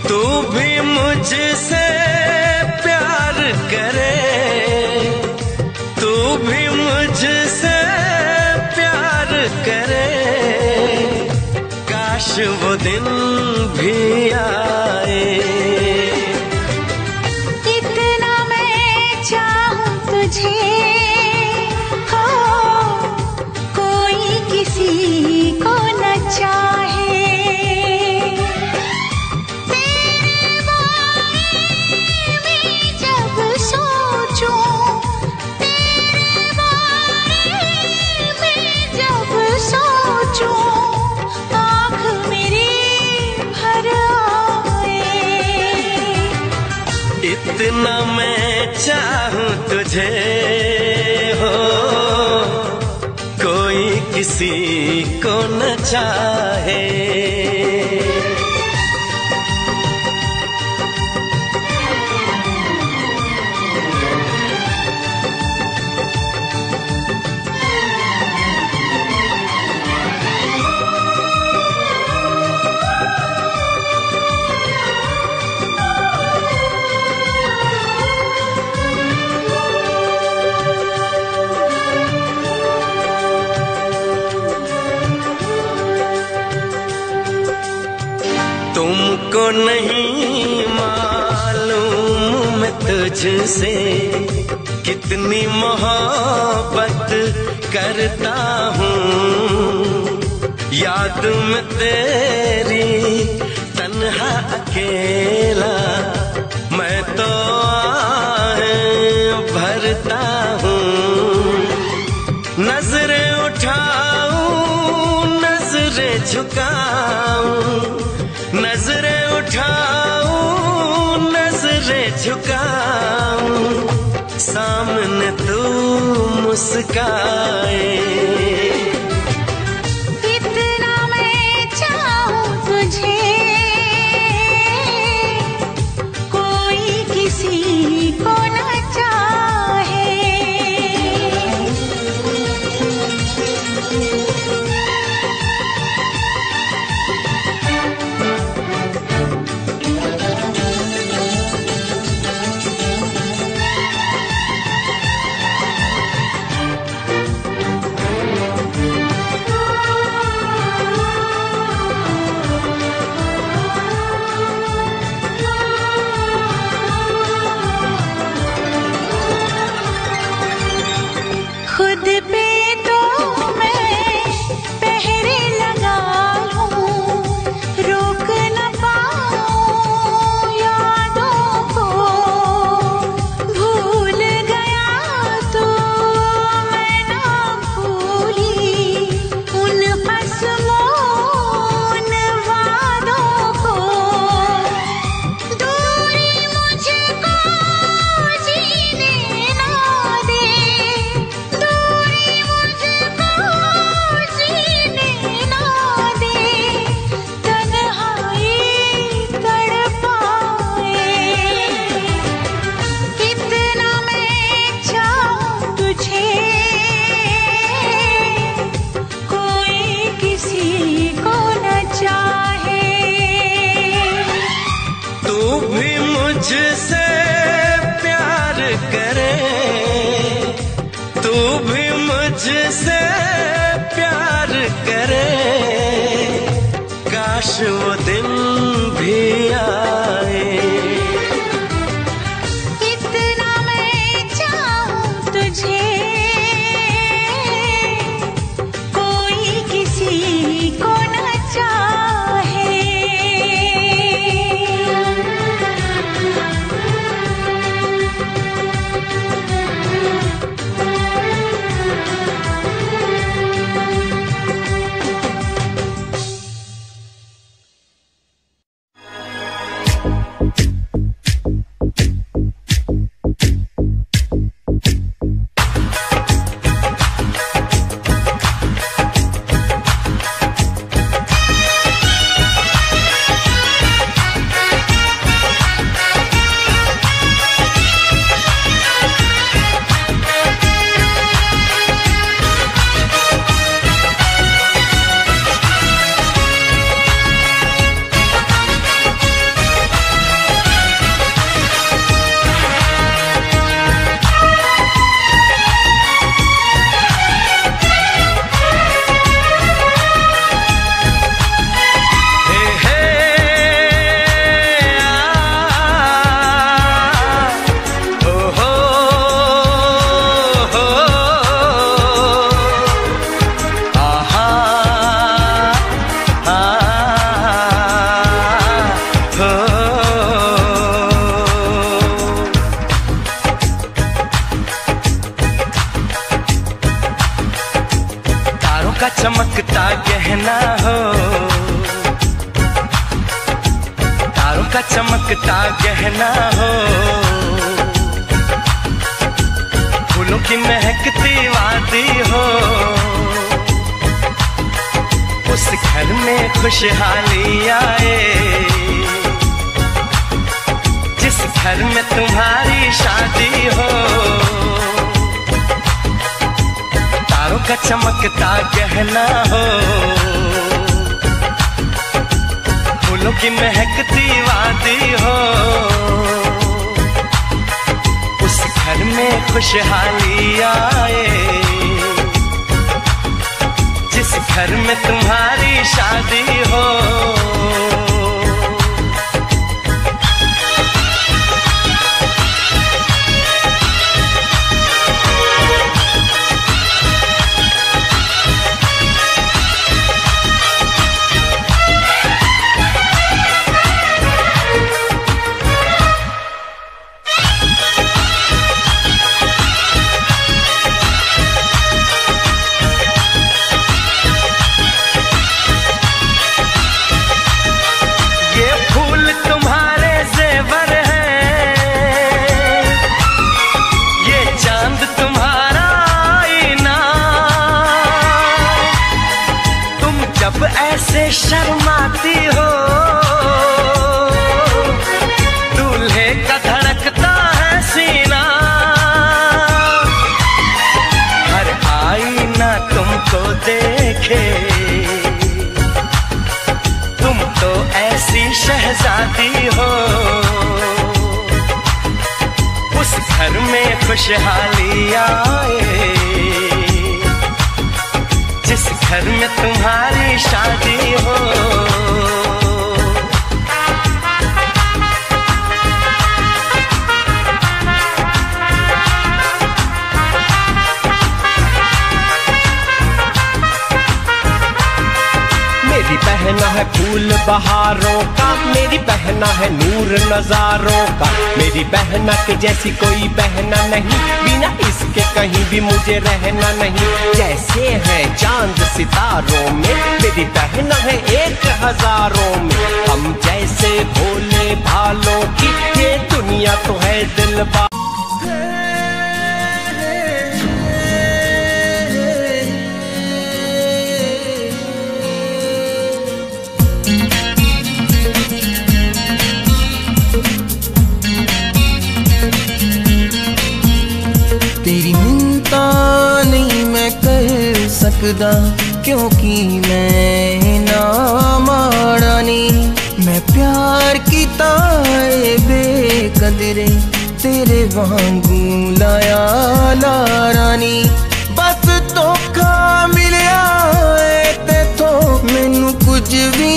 तू भी मुझसे प्यार करे, तू भी मुझसे प्यार करे। काश वो दिन भी आए। इतना मैं चाहूं तुझे हो कोई किसी को न चाहे। तेरे बारे में जब सोचूं, आँख मेरी भर आए। इतना मैं चाहूं तुझे हो कोई किसी को न चाहे। तुझसे कितनी मोहब्बत करता हूँ, याद में तेरी तन्हा अकेला मैं तो आहें भरता हूँ। नजरें उठाऊं नजरें झुकाऊं, नजरें उठाऊं नजरें झुकाऊं, सामने तू मुस्काए। इतना मैं चाहूं तुझे, कोई किसी को न चाहे। खुद पे तो मैं पहरे लगा लूं, रोक न पाऊं यादों को। भूल गया तो मैं ना भूली उन कसमों उन वादों को। दूरी मुझको जीने ना दे, मुझसे प्यार करे, तू भी मुझसे प्यार करे, काश वो दिन भी आए। इतना मैं चाहूं तुझे, कोई किसी को न चाहे। चमकता गहना हो, तारों का चमकता गहना हो, फूलों की महकती वादी हो, उस घर में खुशहाली आए जिस घर में तुम्हारी शादी हो। तारों का चमकता गहना हो, फूलों की महकती वादी हो, उस घर में खुशहाली आए जिस घर में तुम्हारी शादी हो। शर्माती हो, दूल्हे का धड़कता है सीना, हर आईना तुमको देखे, तुम तो ऐसी शहजादी हो, उस घर में खुशहाली आए जिस घर में तुम्हारी शादी हो। मेरी बहना है फूल बहारों का, मेरी बहना है नूर नजारों का, मेरी बहना के जैसी कोई बहना नहीं, बिना इसके कहीं भी मुझे रहना नहीं। जैसे है चांद सितारों में, मेरी बहना है 1000 में, हम जैसे भोले भालों की ये दुनिया तो है दिलवा। तेरी मिन्नता नहीं मैं कर सकदा, क्योंकि मैं ना माड़ा नहीं। मैं प्यार की ताए बेकदरे, तेरे वांगू लाया लारानी। बस धोखा मिलिया ते तो मैनू कुछ भी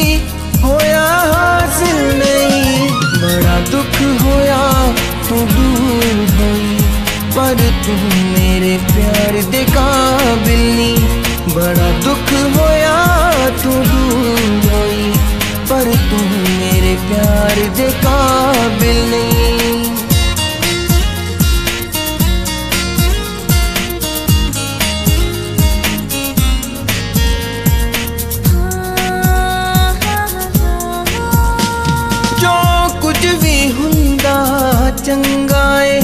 होया हासिल नहीं। बड़ा दुख होया तू दूर होई, पर तू मेरे प्यार दे काबिल नहीं। बड़ा दुख होया तू दूर होई, पर तू मेरे प्यार दे काबिल नहीं। जो कुछ भी हुंदा चंगा है,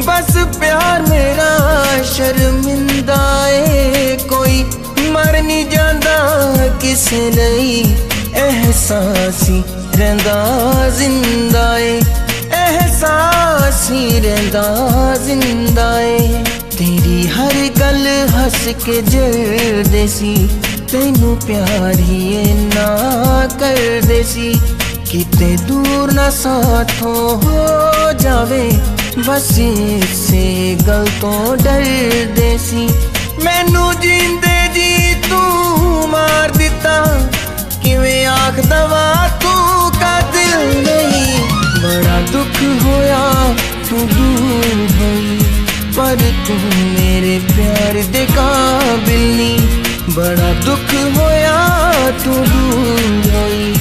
बस प्यार मेरा शर्मिंदा है। कोई मर नहीं जाता किसे नहीं, एहसास ही रहंदा जिंदा है, एहसास ही रहंदा जिंदा है। तेरी हर गल हंस के जरदे सी, तैनू प्यार ही ना कर दे सी। किते दूर ना साथों हो जावे, बस इससे गल तो डर दे सी। मैनू जींदे जी तू मार दिता, किवें आख दवा तू कातिल नहीं। बड़ा दुख होया तू दूर होई, पर तू मेरे प्यार दे काबिल नहीं। बड़ा दुख होया तू दूर होई,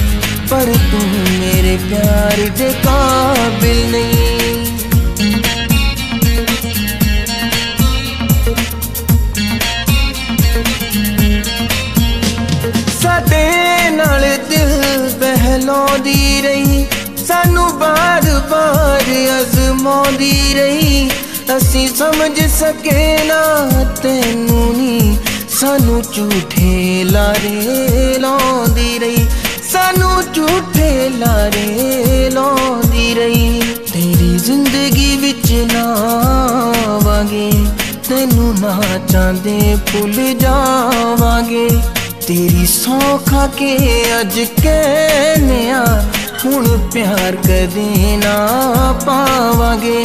पर तू मेरे प्यार दे काबिल नहीं। साडे नाल दिल बहलाउंदी रही, सानू बार बार अजमाउंदी रही। असी समझ सके ना तैनू नी, सानू झूठे लारे लाउंदी रही, सानू झूठे लारे लाउंदी रही। तेरी जिंदगी विच ना आवांगे, तैनू ना चाहते भुल जावांगे। तेरी सौ खा के अज कहने हुण प्यार कदे ना पावांगे।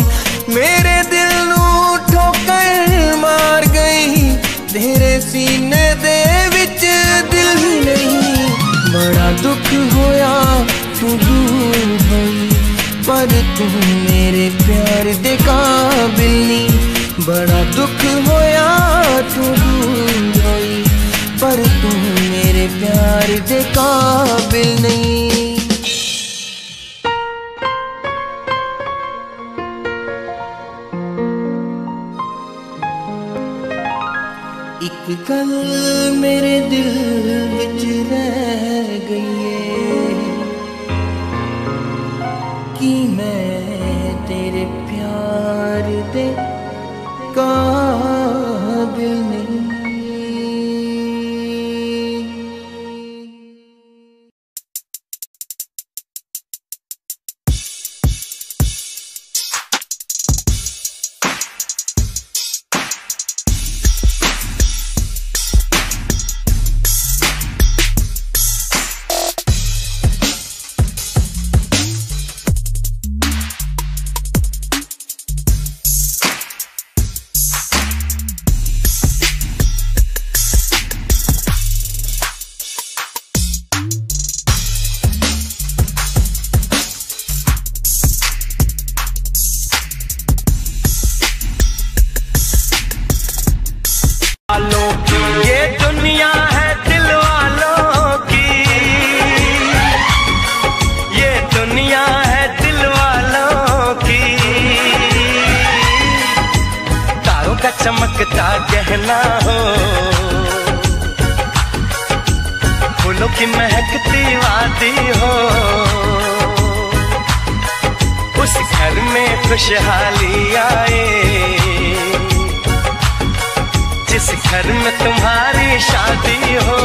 मेरे दिल नू ठोकर मार गई, तेरे सीने दे विच दिल ही नहीं। बड़ा दुख होया तू दूर होई, पर तू मेरे प्यार दे काबिल नहीं। बड़ा दुख होया तू दूर होई, पर तू मेरे प्यार दे काबिल नहीं। एक गल मेरे दिल विच रह गई है, कि मैं तेरे प्यार दे काबिल नहीं। चमकता गहना हो, फूलों की महकती वादी हो, उस घर में खुशहाली आए जिस घर में तुम्हारी शादी हो।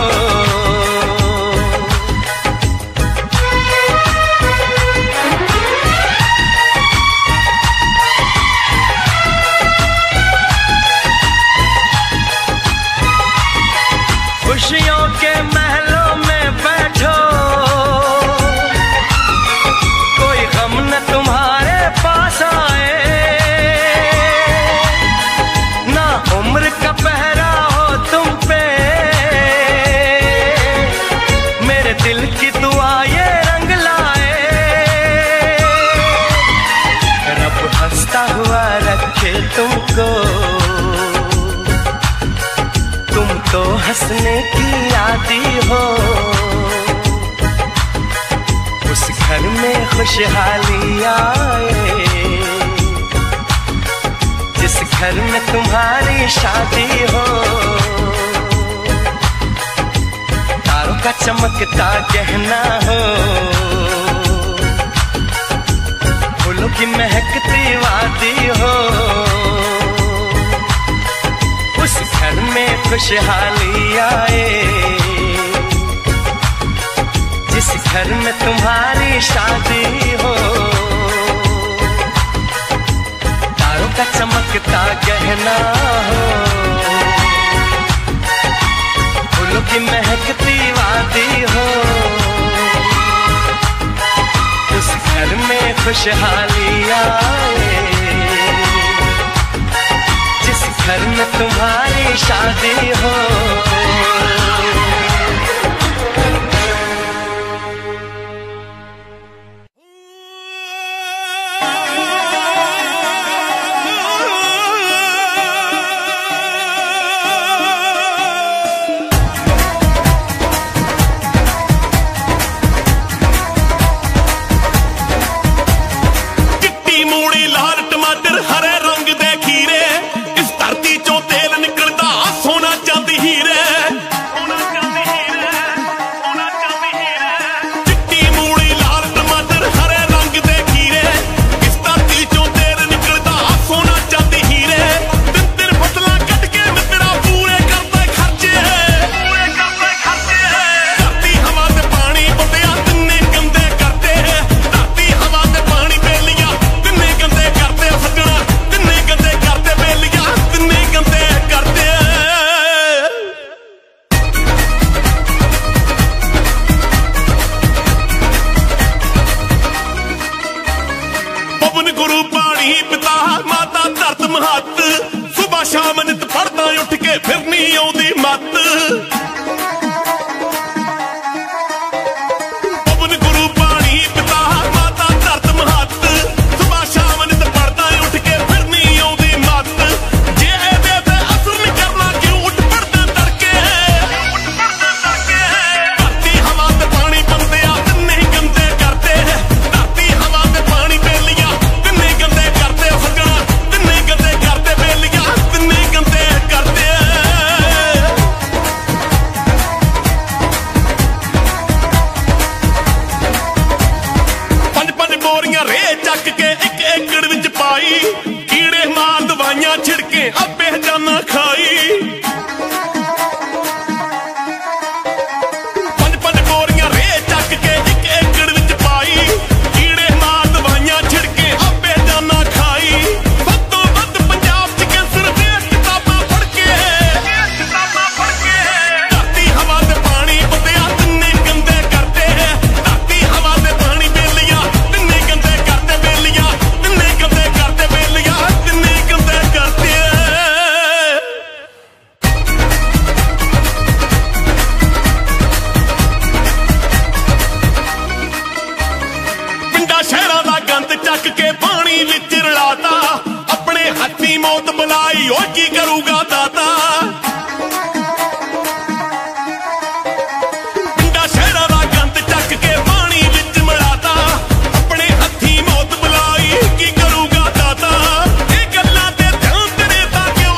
खुशियों के महलों में बैठो, कोई गम न तुम्हारे पास आए, ना उम्र का पहरा हो तुम पे, मेरे दिल की दुआ ये रंग लाए। रब हंसता हुआ रखे तुमको, तुम तो हंसने की आदी हो, उस घर में खुशहाली आए जिस घर में तुम्हारी शादी हो। तारों का चमकता गहना हो, फूलों की महकती वादी हो, उस घर में खुशहाली आए जिस घर में तुम्हारी शादी हो। तारों का चमकता गहना हो, फूलों की महकती वादी हो, उस घर में खुशहाली आए जिस घर में तुम्हारी शादी हो। की करूंगा दाता, ये गल्लां ते ध्यान तेरे तां क्यों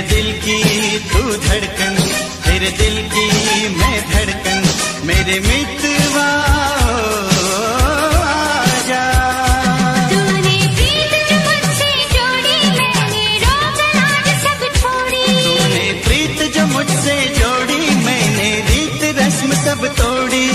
मेरे दिल की तू धड़कन, तेरे दिल की मैं धड़कन, मेरे मितवा आजा। तूने प्रीत जो मुझसे जोड़ी, मैंने रोग लाज सब छोड़ी। तूने प्रीत जो मुझसे जोड़ी, मैंने रीत रस्म सब तोड़ी।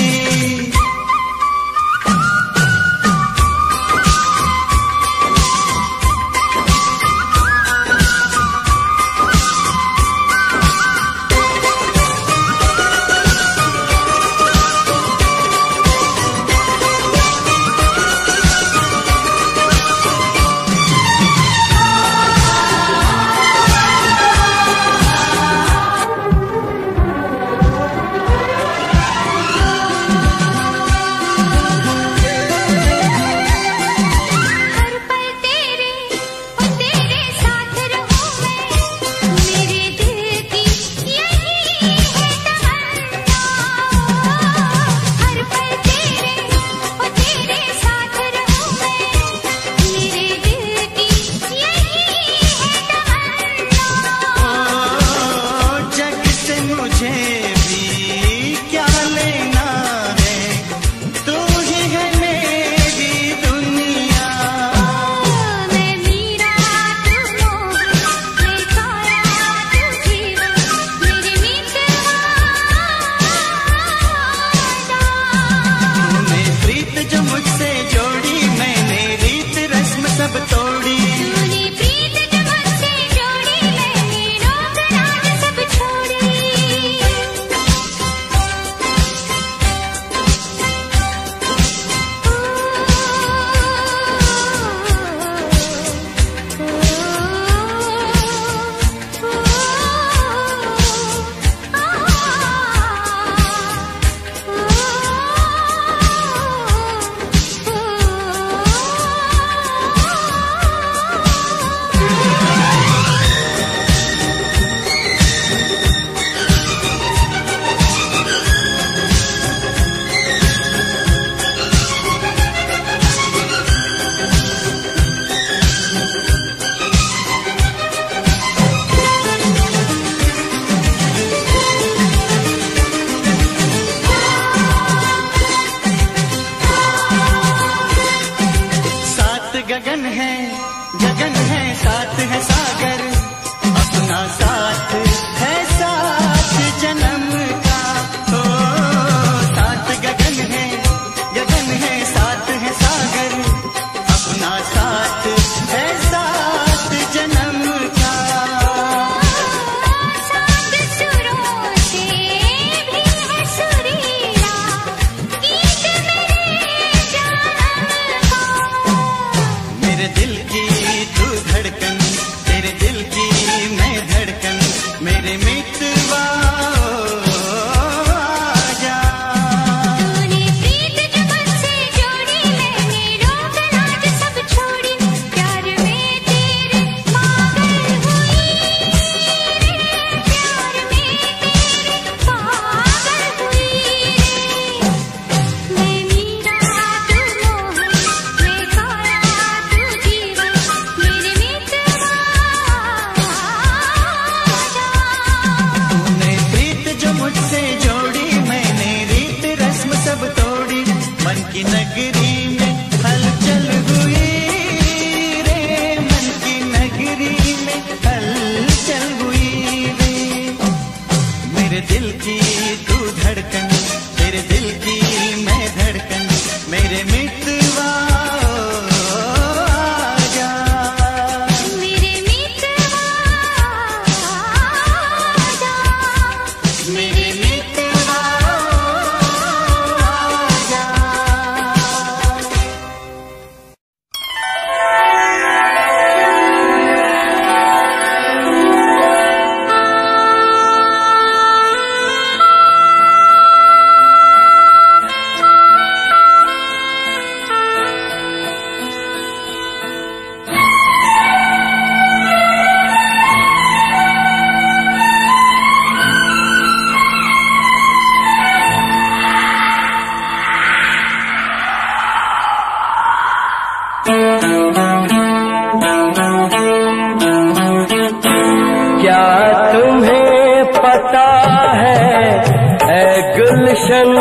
गुलशन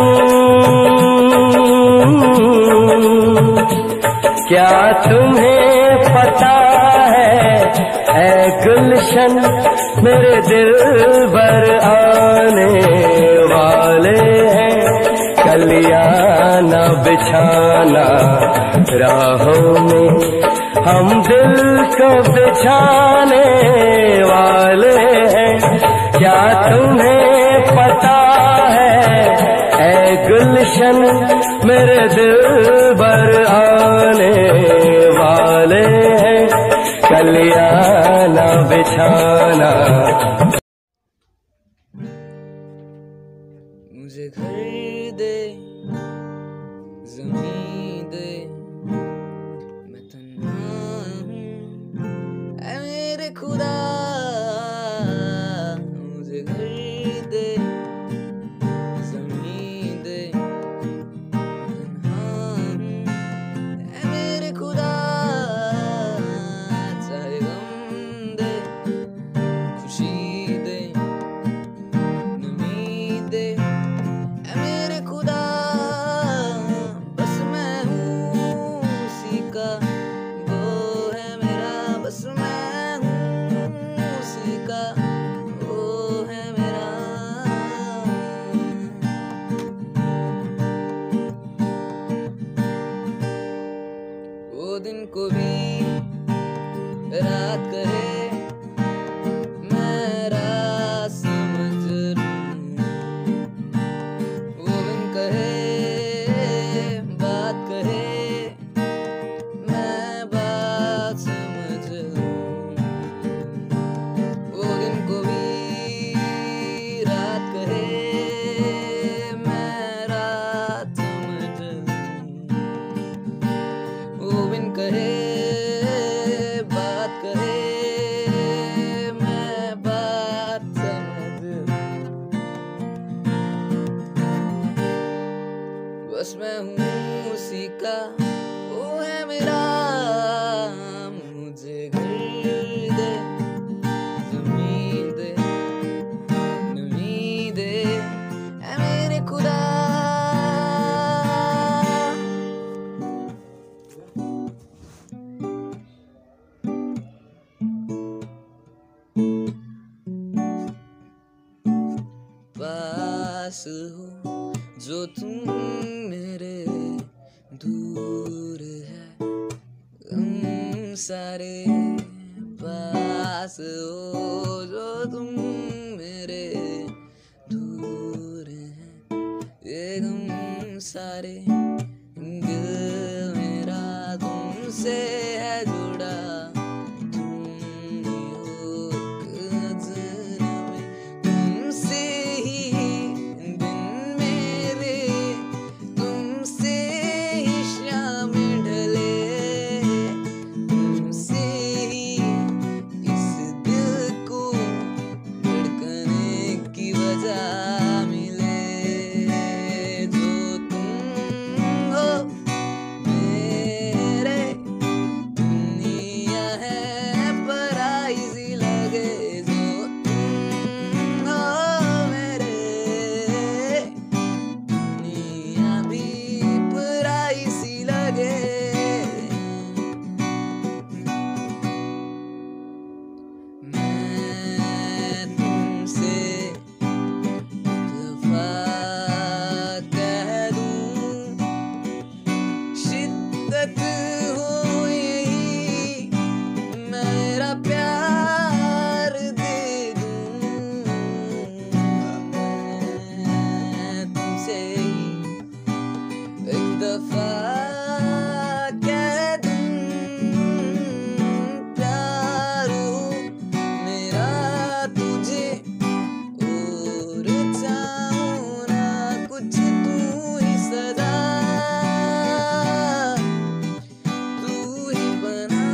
क्या तुम्हें पता है गुलशन मेरे दिल भर आने वाले हैं कलियां न बिछाना राहों में हम दिल को बिछाने वाले हैं क्या तुम्हें पता है गुलशन मेरे दिल भर आने वाले हैं कलियां न बिछाना मुझे घर दे ज़मीन दे मैं तन्हा हूँ ऐ मेरे खुदा मुझे घर दे ज़मीन दे मैं तन्हा हूँ ऐ मेरे खुदा चाहे गम दे खुशी दे नमी दे ऐ मेरे खुदा बस मैं हूँ उसी का वो है मेरा बस मैं हूँ उसी का वो है मेरा वो दिन को भी रात कहे मैं रात समझ लूं वो दिन कहे बात कहे मैं बात समझ लूं वो दिन को भी रात कहे मैं रात समझ लूं वो दिन कहे बात कहे मैं बात समझ लूं बस मैं हूँ उसी का वो है मेरा मुझे घर दे ज़मीन दे नमी दे ऐ मेरे खुदा पास हो जो तुम मेरे दूर है गम सारे पास हो जो तुम मेरे दूर हैं ये गम सारे दिल मेरा तुमसे है जुड़ा तुम ही हो एक नज़र में तुमसे ही दिन मेरे तुमसे ही शाम ढले तुमसे ही इस दिल को धड़कने की वजह मिले जो तुम हो मेरे दुनिया है पराई सी लगे जो तुम हो मेरे दुनिया भी पराई सी लगे मैं तुमसे एक दफा कह दूं शिद्दत हो यही मेरा प्यार दे दूं मैं तुमसे ही एक दफा कह दूं प्यार हो मेरा तुझे और चाहूं ना कुछ तू ही सदा तू ही बना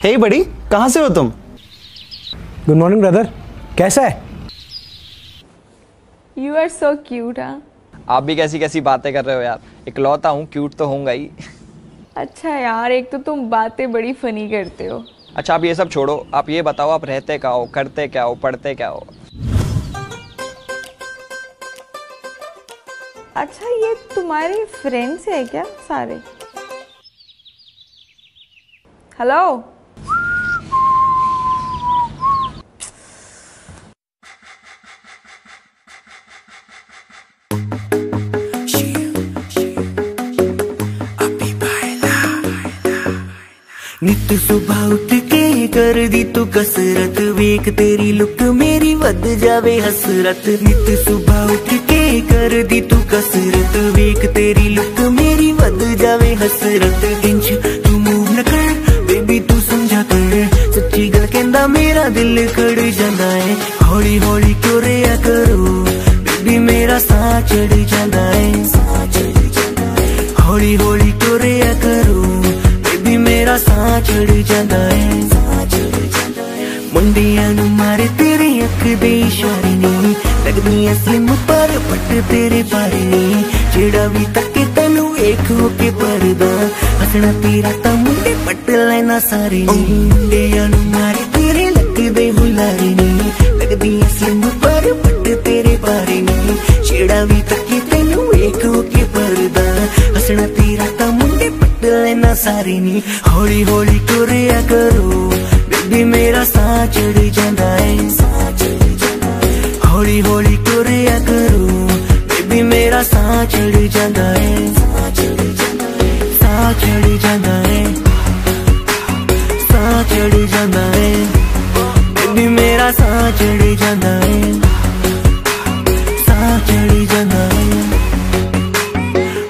हे बड़ी कहाँ से हो तुम? गुड मॉर्निंग ब्रदर, कैसा है? You are so cute. हाँ, आप भी कैसी कैसी बातें कर रहे हो यार, इकलौता हूँ, क्यूट तो होऊंगा ही। अच्छा यार, एक तो तुम बातें बड़ी फनी करते हो। अच्छा आप ये सब छोड़ो, आप ये बताओ आप रहते क्या हो, करते क्या हो, पढ़ते क्या हो? अच्छा ये तुम्हारे फ्रेंड्स है क्या सारे? हेलो नित सुबह उठ के कर दी तू कसरत, वेख तेरी लुक मेरी वध जावे हसरत। नित सुबह उठ के कर दी तू कसरत, वेख तेरी लुक मेरी वध जावे हसरत। इंच तू मूव न कर बेबी तू समझा कर, सच्ची गल कहंदा मेरा दिल कड़ जांदा है। हौली हौली क्यों रिया करो बेबी मेरा साह चढ़ जांदा है। हौली हौली क्यों रिया करो बेबी मेरा साह चढ़ जांदा है। मुंडियां नू मारे तेरे अख दे इशारे नी, लगदियां स्लिम पर पट तेरे बारे नी। जेड़ा भी तके तैनू वेख होके परदा, हसना तेरा तां मुंडे पट लेना सारे नी। मुंडियां नू मारे तेरे लगदे हुलारे नी, लगदियां स्लिम पर पट तेरे बारे नी। जेड़ा भी तके तैनू वेख होके परदा, हसना तेरा तां मुंडे पट लेना सारे नी। हौली हौली तुरिया करो बेबी मेरा साह चढ़ जांदा है। हौली हौली तुरिया करो बेबी मेरा साह चढ़ जांदा है। साह चढ़ जांदा है, साह चढ़ जांदा है बेबी मेरा साह चढ़ जांदा है। साह चढ़ जांदा है।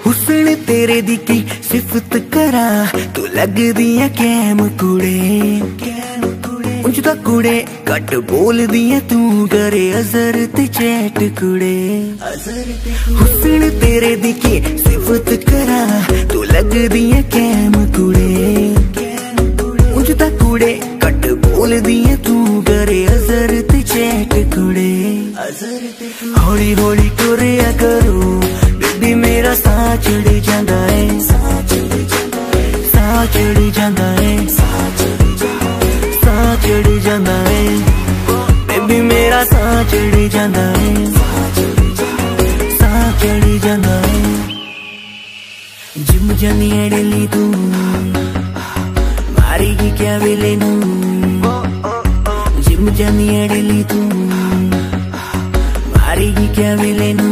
हुस्न तेरे दी की सिफत करा, तू लगदियां कैम कुड़े। उंज दा कुड़े घट बोलदियां तू करे अजर ते चैट कुड़े। हुस्न तेरे दी की सिफत करा, तू लगदियां कैम कुड़े। उंज दा कुड़े घट बोलदियां तू करे अजर ते चैट कुड़े। हौली हौली तुरिया करो बेबी मेरा साह चढ़ जांदा है। साह चढ़ जांदा है, साह चढ़ जांदा है बेबी मेरा साह चढ़ जांदा है। साह चढ़ जांदा है। जिम जानी एडली तू मारेगी क्या वेले नू। जिम जानी एडली तू मारेगी क्या वेले नू।